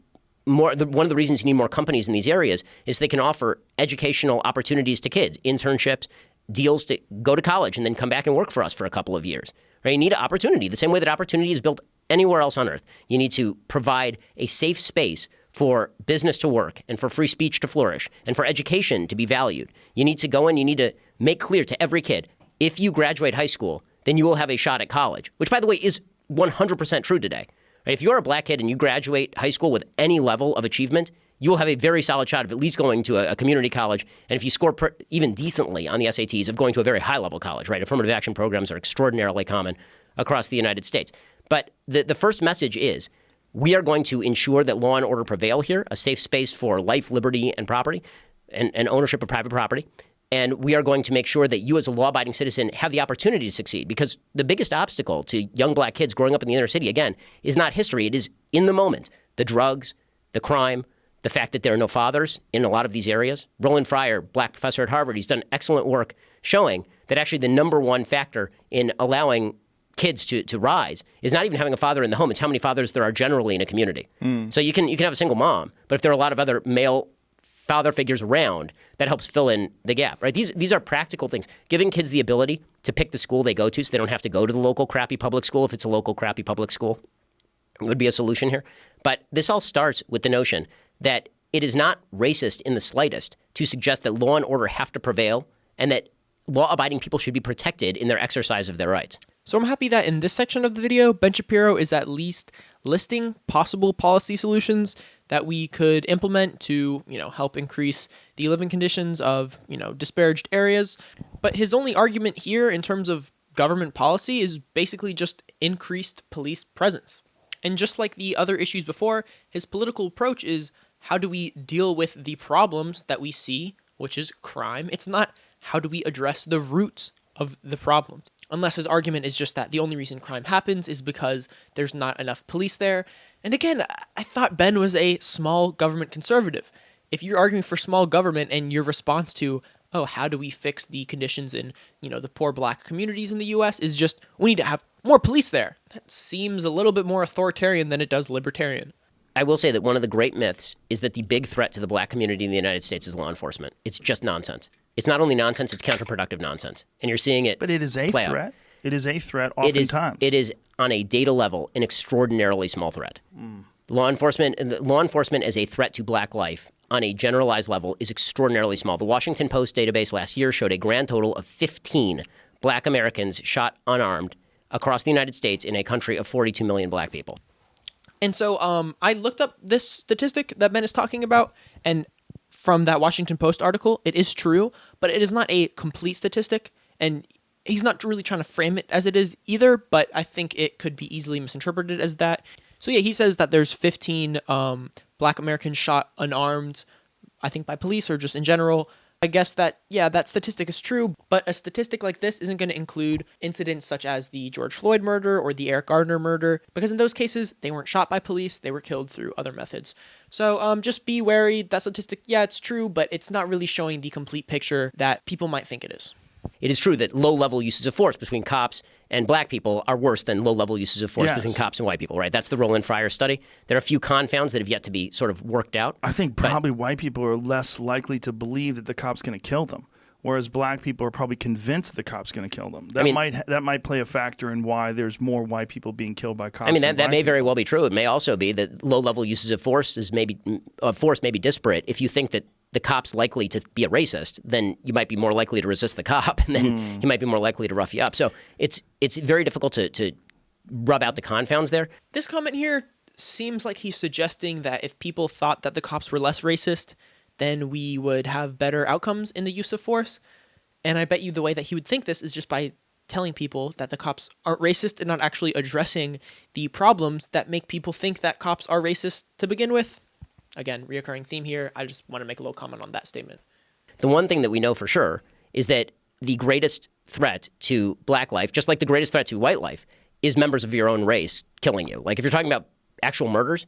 [SPEAKER 3] more. One of the reasons you need more companies in these areas is they can offer educational opportunities to kids, internships, deals to go to college and then come back and work for us for a couple of years. Right? You need opportunity, the same way that opportunity is built anywhere else on earth. You need to provide a safe space for business to work and for free speech to flourish and for education to be valued. You need to go in, you need to make clear to every kid, if you graduate high school, then you will have a shot at college, which, by the way, is 100% true today. Right? If you're a black kid and you graduate high school with any level of achievement, you will have a very solid shot of at least going to a community college. And if you score even decently on the SATs, of going to a very high-level college, right? Affirmative action programs are extraordinarily common across the United States. But the first message is we are going to ensure that law and order prevail here, a safe space for life, liberty, and property, and ownership of private property. And we are going to make sure that you as a law-abiding citizen have the opportunity to succeed. Because the biggest obstacle to young black kids growing up in the inner city, again, is not history. It is in the moment. The drugs, the crime, the fact that there are no fathers in a lot of these areas. Roland Fryer, black professor at Harvard, he's done excellent work showing that actually the number one factor in allowing kids to rise is not even having a father in the home. It's how many fathers there are generally in a community. So you can have a single mom, but if there are a lot of other male father figures around, that helps fill in the gap, right? These are practical things. Giving kids the ability to pick the school they go to so they don't have to go to the local crappy public school if it's a local crappy public school would be a solution here. But this all starts with the notion that it is not racist in the slightest to suggest that law and order have to prevail and that law-abiding people should be protected in their exercise of their rights.
[SPEAKER 1] So I'm happy that in this section of the video, Ben Shapiro is at least listing possible policy solutions that we could implement to, help increase the living conditions of, disparaged areas. But his only argument here in terms of government policy is basically just increased police presence. And just like the other issues before, his political approach is how do we deal with the problems that we see, which is crime. It's not how do we address the roots of the problems. Unless his argument is just that the only reason crime happens is because there's not enough police there. And again, I thought Ben was a small government conservative. If you're arguing for small government and your response to, how do we fix the conditions in, the poor black communities in the U.S. is just, we need to have more police there. That seems a little bit more authoritarian than it does libertarian.
[SPEAKER 3] I will say that one of the great myths is that the big threat to the black community in the United States is law enforcement. It's just nonsense. It's not only nonsense, it's counterproductive nonsense. And you're seeing it.
[SPEAKER 2] But it is a
[SPEAKER 3] threat.
[SPEAKER 2] Out. It is a threat oftentimes.
[SPEAKER 3] It is on a data level an extraordinarily small threat. Law enforcement as a threat to black life on a generalized level is extraordinarily small. The Washington Post database last year showed a grand total of 15 black Americans shot unarmed across the United States in a country of 42 million black people.
[SPEAKER 1] And so I looked up this statistic that Ben is talking about, and from that Washington Post article, it is true, but it is not a complete statistic, and he's not really trying to frame it as it is either, but I think it could be easily misinterpreted as that. So yeah, he says that there's 15 black Americans shot unarmed, I think by police or just in general. I guess that, that statistic is true, but a statistic like this isn't going to include incidents such as the George Floyd murder or the Eric Gardner murder, because in those cases, they weren't shot by police, they were killed through other methods. So just be wary. That statistic, it's true, but it's not really showing the complete picture that people might think it is.
[SPEAKER 3] it is true that low-level uses of force between cops and black people are worse than low-level uses of force between cops and white people, right? That's the Roland Fryer study. There are a few confounds that have yet to be sort of worked out.
[SPEAKER 2] I think probably white people are less likely to believe that the cop's going to kill them, whereas black people are probably convinced the cop's going to kill them. That might play a factor in why there's more white people being killed by cops.
[SPEAKER 3] I mean, that may very well be true. It may also be that low-level uses of force may be disparate. If you think that the cop's likely to be a racist, then you might be more likely to resist the cop, and then he might be more likely to rough you up. So it's very difficult to rub out the confounds there.
[SPEAKER 1] This comment here seems like he's suggesting that if people thought that the cops were less racist, then we would have better outcomes in the use of force. And I bet you the way that he would think this is just by telling people that the cops aren't racist and not actually addressing the problems that make people think that cops are racist to begin with. Again, reoccurring theme here. I just want to make a little comment on that statement.
[SPEAKER 3] The one thing that we know for sure is that the greatest threat to black life, just like the greatest threat to white life, is members of your own race killing you. Like if you're talking about actual murders,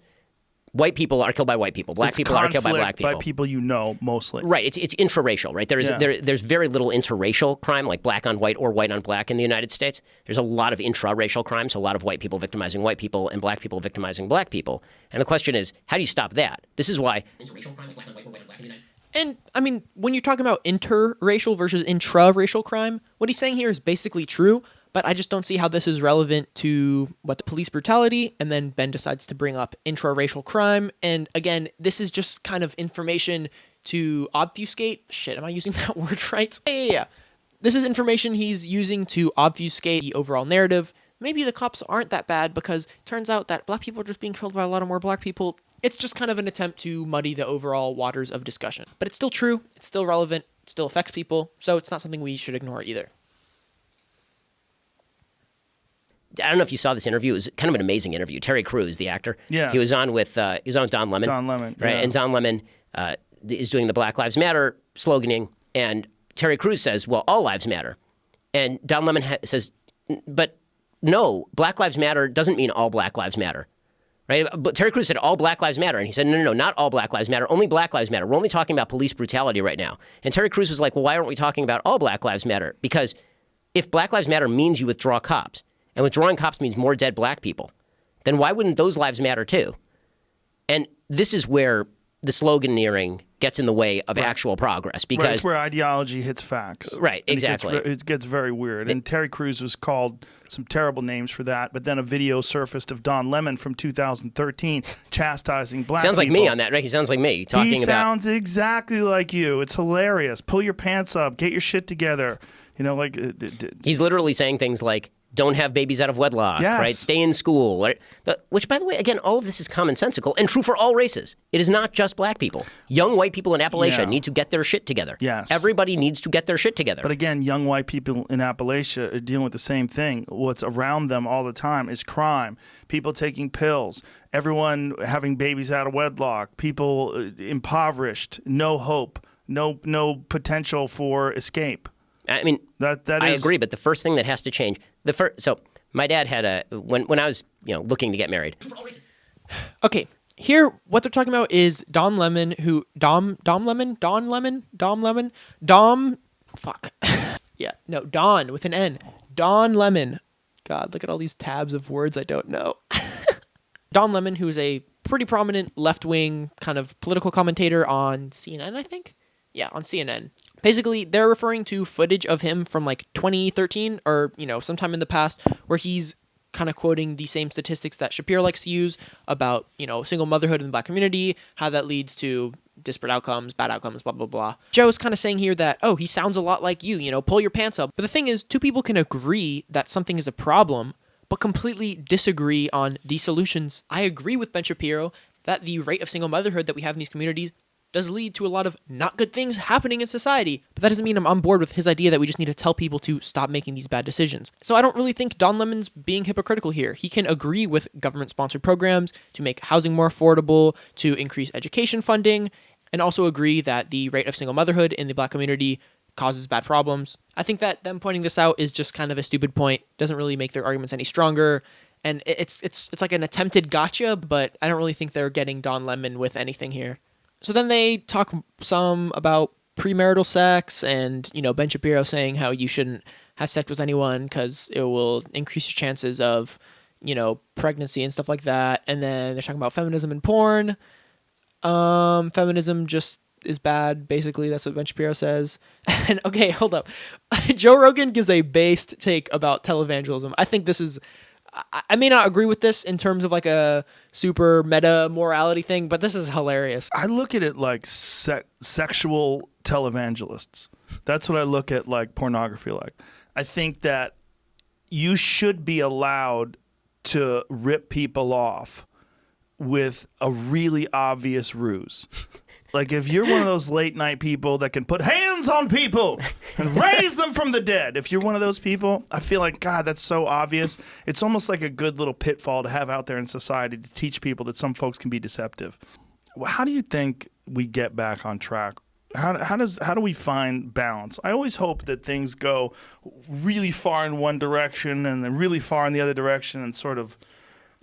[SPEAKER 3] white people are killed by white people. Black people are killed by black people.
[SPEAKER 2] By people you know, mostly.
[SPEAKER 3] Right. It's intraracial, right? There's very little interracial crime, like black on white or white on black in the United States. There's a lot of intraracial crime, so a lot of white people victimizing white people and black people victimizing black people. And the question is, how do you stop that? This is why interracial crime, like black on white or white on black in the United States.
[SPEAKER 1] And, I mean, when you're talking about interracial versus intraracial crime, what he's saying here is basically true, but I just don't see how this is relevant to the police brutality, and then Ben decides to bring up intraracial crime. And again, this is just kind of information to obfuscate. Shit, am I using that word right? Yeah. This is information he's using to obfuscate the overall narrative. Maybe the cops aren't that bad because it turns out that black people are just being killed by a lot of more black people. It's just kind of an attempt to muddy the overall waters of discussion. But it's still true, it's still relevant, it still affects people, so it's not something we should ignore either.
[SPEAKER 3] I don't know if you saw this interview. It was kind of an amazing interview. Terry Crews, the actor,
[SPEAKER 2] yes.
[SPEAKER 3] he was on with Don Lemon.
[SPEAKER 2] Don Lemon,
[SPEAKER 3] right?
[SPEAKER 2] yeah.
[SPEAKER 3] And Don Lemon is doing the Black Lives Matter sloganing, and Terry Crews says, "Well, all lives matter," and Don Lemon says, "But no, Black Lives Matter doesn't mean all Black Lives Matter." Right? But Terry Crews said all Black Lives Matter, and he said, no, not all Black Lives Matter, only Black Lives Matter. We're only talking about police brutality right now. And Terry Crews was like, well, why aren't we talking about all Black Lives Matter? Because if Black Lives Matter means you withdraw cops, and withdrawing cops means more dead black people, then why wouldn't those lives matter too? And this is where the sloganeering gets in the way of actual progress. Because
[SPEAKER 2] it's where ideology hits facts.
[SPEAKER 3] Right, exactly.
[SPEAKER 2] It gets very weird. And Terry Crews was called some terrible names for that, but then a video surfaced of Don Lemon from 2013 chastising black people.
[SPEAKER 3] Sounds like me on that, right? He sounds like me talking about...
[SPEAKER 2] He sounds exactly like you. It's hilarious. Pull your pants up. Get your shit together. You know, like...
[SPEAKER 3] He's literally saying things like, don't have babies out of wedlock,
[SPEAKER 2] yes.
[SPEAKER 3] right? Stay in school. Right? Which, by the way, again, all of this is commonsensical and true for all races. It is not just black people. Young white people in Appalachia need to get their shit together.
[SPEAKER 2] Yes.
[SPEAKER 3] Everybody needs to get their shit together.
[SPEAKER 2] But again, young white people in Appalachia are dealing with the same thing. What's around them all the time is crime, people taking pills, everyone having babies out of wedlock, people impoverished, no hope, no potential for escape.
[SPEAKER 3] I mean, I agree, but the first thing that has to change. So my dad had when I was looking to get married.
[SPEAKER 1] Okay, here what they're talking about is Don Lemon, Don with an N. Don Lemon. God, look at all these tabs of words I don't know. Don Lemon, who is a pretty prominent left-wing kind of political commentator on CNN, I think. Yeah, on CNN. Basically, they're referring to footage of him from like 2013 or, sometime in the past where he's kind of quoting the same statistics that Shapiro likes to use about, single motherhood in the black community, how that leads to disparate outcomes, bad outcomes, blah, blah, blah. Joe's kind of saying here that, oh, he sounds a lot like you, pull your pants up. But the thing is, two people can agree that something is a problem, but completely disagree on the solutions. I agree with Ben Shapiro that the rate of single motherhood that we have in these communities does lead to a lot of not good things happening in society. But that doesn't mean I'm on board with his idea that we just need to tell people to stop making these bad decisions. So I don't really think Don Lemon's being hypocritical here. He can agree with government-sponsored programs to make housing more affordable, to increase education funding, and also agree that the rate of single motherhood in the black community causes bad problems. I think that them pointing this out is just kind of a stupid point. Doesn't really make their arguments any stronger. And it's like an attempted gotcha, but I don't really think they're getting Don Lemon with anything here. So then they talk some about premarital sex, and, Ben Shapiro saying how you shouldn't have sex with anyone because it will increase your chances of, pregnancy and stuff like that. And then they're talking about feminism and porn. Feminism just is bad, basically. That's what Ben Shapiro says. And okay, hold up. Joe Rogan gives a based take about televangelism. I think this is, I may not agree with this in terms of like a super meta morality thing, but this is hilarious.
[SPEAKER 2] I look at it like sexual televangelists. That's what I look at like pornography like. I think that you should be allowed to rip people off with a really obvious ruse. Like if you're one of those late night people that can put hands on people and raise them from the dead, if you're one of those people, I feel like, God, that's so obvious. It's almost like a good little pitfall to have out there in society to teach people that some folks can be deceptive. How do you think we get back on track? How do we find balance? I always hope that things go really far in one direction and then really far in the other direction and sort of.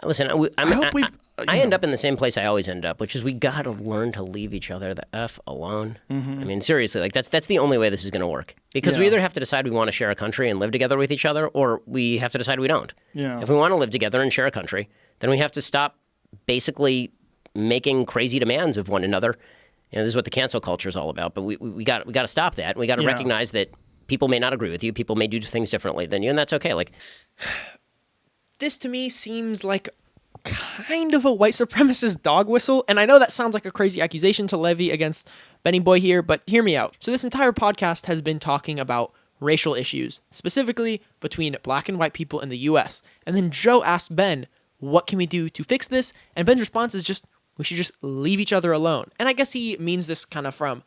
[SPEAKER 3] Listen, I end up in the same place I always end up, which is we got to learn to leave each other the F alone. Mm-hmm. I mean, seriously, like that's the only way this is going to work. Because we either have to decide we want to share a country and live together with each other, or we have to decide we don't. Yeah. If we want to live together and share a country, then we have to stop basically making crazy demands of one another. This is what the cancel culture is all about. But we got to stop that. We got to recognize that people may not agree with you. People may do things differently than you, and that's okay. Like,
[SPEAKER 1] this to me seems like kind of a white supremacist dog whistle. And I know that sounds like a crazy accusation to levy against Benny Boy here, but hear me out. So this entire podcast has been talking about racial issues, specifically between black and white people in the US. And then Joe asked Ben, what can we do to fix this? And Ben's response is just, we should just leave each other alone. And I guess he means this kind of from,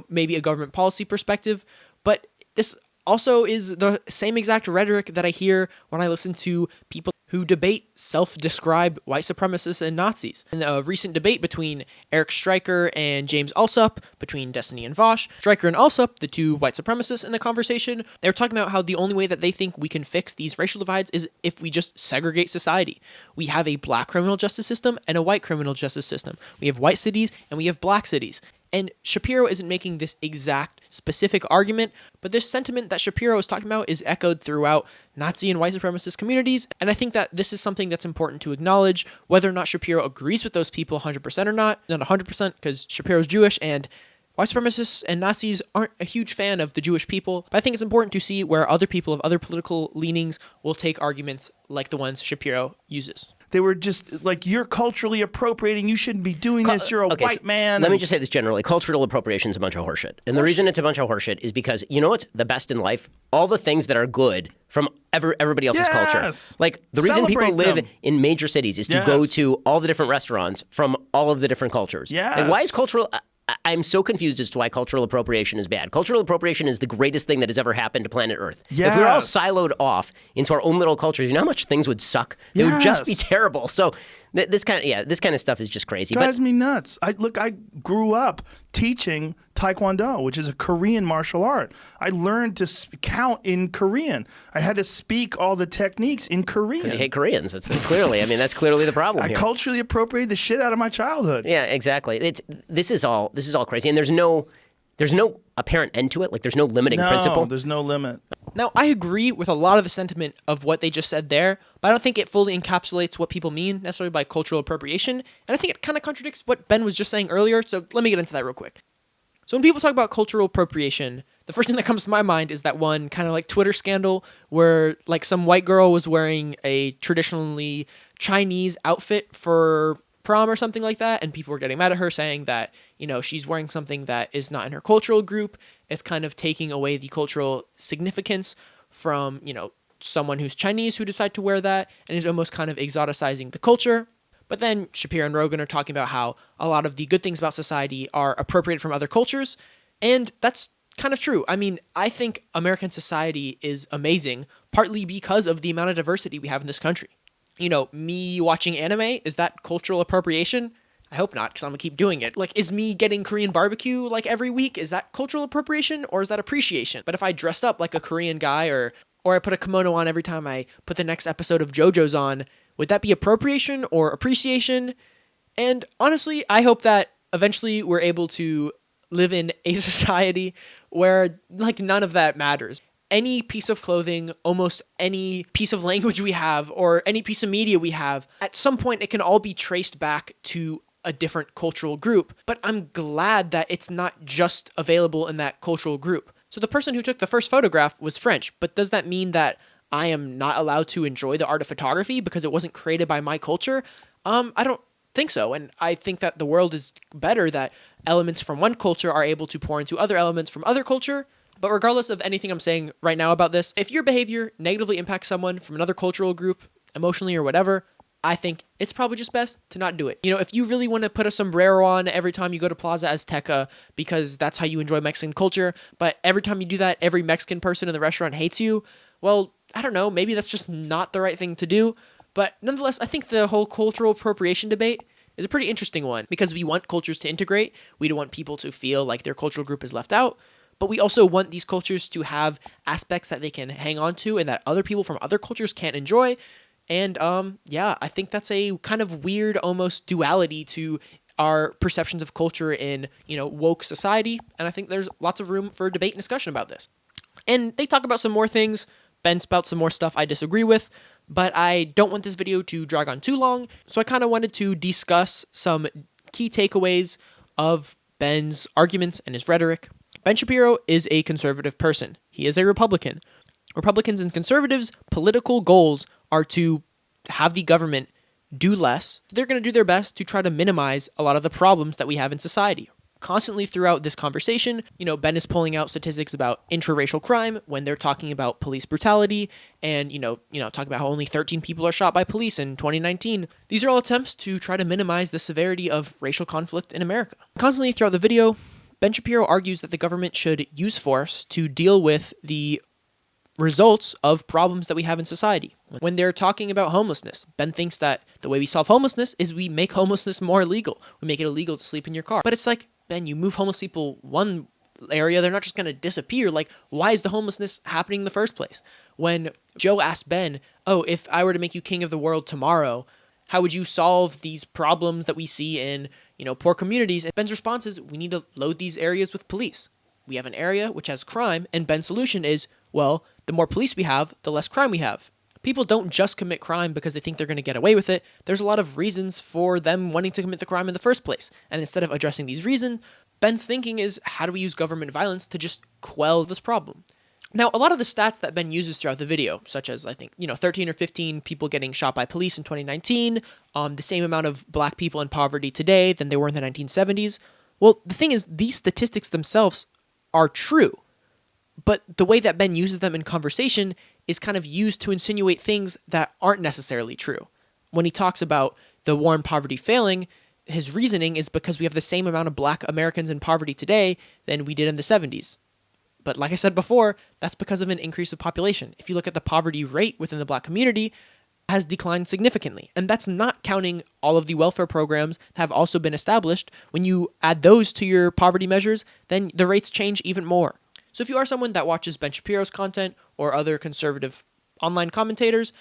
[SPEAKER 1] maybe a government policy perspective, but this also is the same exact rhetoric that I hear when I listen to people who debate self-described white supremacists and Nazis. In a recent debate between Eric Stryker and James Alsop, between Destiny and Vosh, Stryker and Alsop, the two white supremacists in the conversation, they were talking about how the only way that they think we can fix these racial divides is if we just segregate society. We have a black criminal justice system and a white criminal justice system. We have white cities and we have black cities. And Shapiro isn't making this exact specific argument, but this sentiment that Shapiro is talking about is echoed throughout Nazi and white supremacist communities, and I think that this is something that's important to acknowledge, whether or not Shapiro agrees with those people 100% or not 100% because Shapiro's Jewish, and white supremacists and Nazis aren't a huge fan of the Jewish people, but I think it's important to see where other people of other political leanings will take arguments like the ones Shapiro uses.
[SPEAKER 2] They were just like, you're culturally appropriating. You shouldn't be doing this. You're a white man.
[SPEAKER 3] Let me just say this generally. Cultural appropriation is a bunch of horseshit. And the reason it's a bunch of horseshit is because, you know what's the best in life? All the things that are good from everybody else's culture. Like, the reason people live in major cities is to go to all the different restaurants from all of the different cultures. Like, why is cultural... I'm so confused as to why cultural appropriation is bad. Cultural appropriation is the greatest thing that has ever happened to planet Earth. If we were all siloed off into our own little cultures, you know how much things would suck? It would just be terrible. So this kind of stuff is just crazy.
[SPEAKER 2] Drives me nuts. I grew up teaching Taekwondo, which is a Korean martial art. I learned to count in Korean. I had to speak all the techniques in Korean.
[SPEAKER 3] Because you hate Koreans. That's clearly the problem here.
[SPEAKER 2] I culturally appropriated the shit out of my childhood.
[SPEAKER 3] Yeah, exactly. This is all crazy, and there's no apparent end to it. Like, there's no limiting principle.
[SPEAKER 2] There's no limit.
[SPEAKER 1] Now, I agree with a lot of the sentiment of what they just said there, but I don't think it fully encapsulates what people mean necessarily by cultural appropriation, and I think it kind of contradicts what Ben was just saying earlier, so let me get into that real quick. So when people talk about cultural appropriation, the first thing that comes to my mind is that one kind of like Twitter scandal where like some white girl was wearing a traditionally Chinese outfit for prom or something like that, and people were getting mad at her saying that, she's wearing something that is not in her cultural group. It's kind of taking away the cultural significance from, someone who's Chinese who decide to wear that, and is almost kind of exoticizing the culture. But then Shapiro and Rogan are talking about how a lot of the good things about society are appropriated from other cultures, and that's kind of true. I mean, I think American society is amazing, partly because of the amount of diversity we have in this country. Me watching anime, is that cultural appropriation? I hope not, because I'm going to keep doing it. Like, is me getting Korean barbecue, like, every week, is that cultural appropriation, or is that appreciation? But if I dressed up like a Korean guy, or I put a kimono on every time I put the next episode of JoJo's on, would that be appropriation or appreciation? And honestly, I hope that eventually we're able to live in a society where like none of that matters. Any piece of clothing, almost any piece of language we have, or any piece of media we have, at some point it can all be traced back to a different cultural group. But I'm glad that it's not just available in that cultural group. So the person who took the first photograph was French, but does that mean that I am not allowed to enjoy the art of photography because it wasn't created by my culture? I don't think so. And I think that the world is better that elements from one culture are able to pour into other elements from other culture. But regardless of anything I'm saying right now about this, if your behavior negatively impacts someone from another cultural group, emotionally or whatever, I think it's probably just best to not do it. You know, if you really want to put a sombrero on every time you go to Plaza Azteca because that's how you enjoy Mexican culture, but every time you do that, every Mexican person in the restaurant hates you, well, I don't know, maybe that's just not the right thing to do. But nonetheless, I think the whole cultural appropriation debate is a pretty interesting one because we want cultures to integrate. We don't want people to feel like their cultural group is left out. But we also want these cultures to have aspects that they can hang on to and that other people from other cultures can't enjoy. And yeah, I think that's a kind of weird almost duality to our perceptions of culture in, woke society. And I think there's lots of room for debate and discussion about this. And they talk about some more things. Ben spouts some more stuff I disagree with, but I don't want this video to drag on too long. So I kind of wanted to discuss some key takeaways of Ben's arguments and his rhetoric. Ben Shapiro is a conservative person. He is a Republican. Republicans and conservatives' political goals are to have the government do less. They're going to do their best to try to minimize a lot of the problems that we have in society. Constantly throughout this conversation, Ben is pulling out statistics about intraracial crime when they're talking about police brutality and, talking about how only 13 people are shot by police in 2019. These are all attempts to try to minimize the severity of racial conflict in America. Constantly throughout the video, Ben Shapiro argues that the government should use force to deal with the results of problems that we have in society. When they're talking about homelessness, Ben thinks that the way we solve homelessness is we make homelessness more illegal. We make it illegal to sleep in your car. But it's like, Ben, you move homeless people one area, they're not just going to disappear. Like, why is the homelessness happening in the first place? When Joe asked Ben, if I were to make you king of the world tomorrow, how would you solve these problems that we see in, poor communities? And Ben's response is, we need to load these areas with police. We have an area which has crime, and Ben's solution is, well, the more police we have, the less crime we have. People don't just commit crime because they think they're going to get away with it. There's a lot of reasons for them wanting to commit the crime in the first place. And instead of addressing these reasons, Ben's thinking is, how do we use government violence to just quell this problem? Now, a lot of the stats that Ben uses throughout the video, such as, 13 or 15 people getting shot by police in 2019, the same amount of black people in poverty today than they were in the 1970s. Well, the thing is, these statistics themselves are true. But the way that Ben uses them in conversation is kind of used to insinuate things that aren't necessarily true. When he talks about the war on poverty failing, his reasoning is because we have the same amount of black Americans in poverty today than we did in the 70s. But like I said before, that's because of an increase of population. If you look at the poverty rate within the black community, it has declined significantly. And that's not counting all of the welfare programs that have also been established. When you add those to your poverty measures, then the rates change even more. So if you are someone that watches Ben Shapiro's content or other conservative online commentators,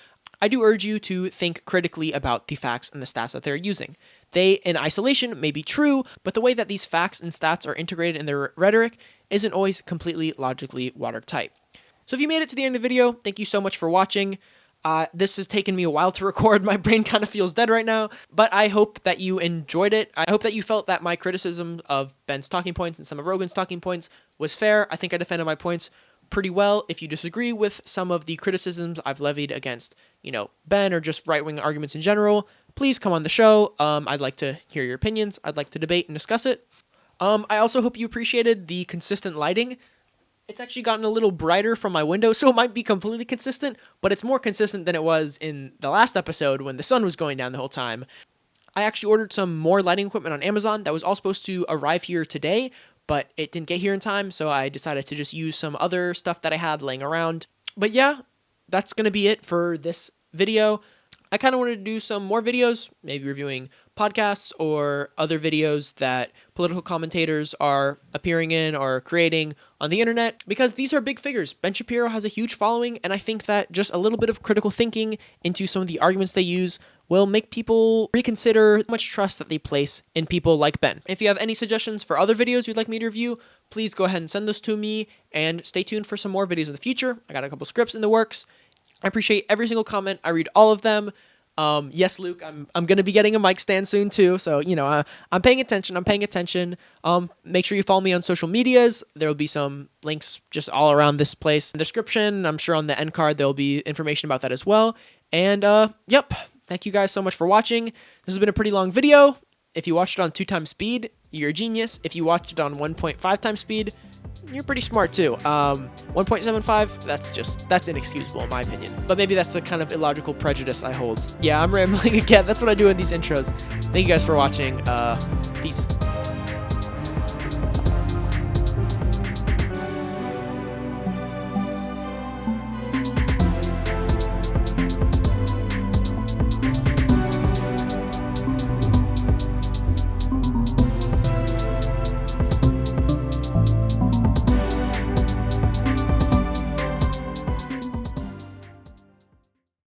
[SPEAKER 1] I do urge you to think critically about the facts and the stats that they're using. They, in isolation, may be true, but the way that these facts and stats are integrated in their rhetoric isn't always completely logically watertight. So if you made it to the end of the video, thank you so much for watching. This has taken me a while to record. My brain kind of feels dead right now, but I hope that you enjoyed it. I hope that you felt that my criticism of Ben's talking points and some of Rogan's talking points was fair. I think I defended my points pretty well. If you disagree with some of the criticisms I've levied against, Ben or just right-wing arguments in general, please come on the show. I'd like to hear your opinions. I'd like to debate and discuss it. I also hope you appreciated the consistent lighting. It's actually gotten a little brighter from my window, so it might be completely consistent, but it's more consistent than it was in the last episode when the sun was going down the whole time. I actually ordered some more lighting equipment on Amazon that was all supposed to arrive here today, but it didn't get here in time, so I decided to just use some other stuff that I had laying around. But yeah, that's going to be it for this video. I kind of wanted to do some more videos, maybe reviewing podcasts or other videos that political commentators are appearing in or creating on the internet, because these are big figures. Ben Shapiro has a huge following, and I think that just a little bit of critical thinking into some of the arguments they use will make people reconsider how much trust that they place in people like Ben. If you have any suggestions for other videos you'd like me to review, please go ahead and send those to me, and stay tuned for some more videos in the future. I got a couple scripts in the works. I appreciate every single comment. I read all of them. Yes, Luke, I'm going to be getting a mic stand soon too. So, I'm paying attention. Make sure you follow me on social medias. There will be some links just all around this place in the description. I'm sure on the end card, there'll be information about that as well. And, yep. Thank you guys so much for watching. This has been a pretty long video. If you watched it on 2x speed, you're a genius. If you watched it on 1.5x speed, you're pretty smart too. 1.75, that's inexcusable in my opinion. But maybe that's a kind of illogical prejudice I hold. Yeah, I'm rambling again. That's what I do in these intros. Thank you guys for watching. Peace.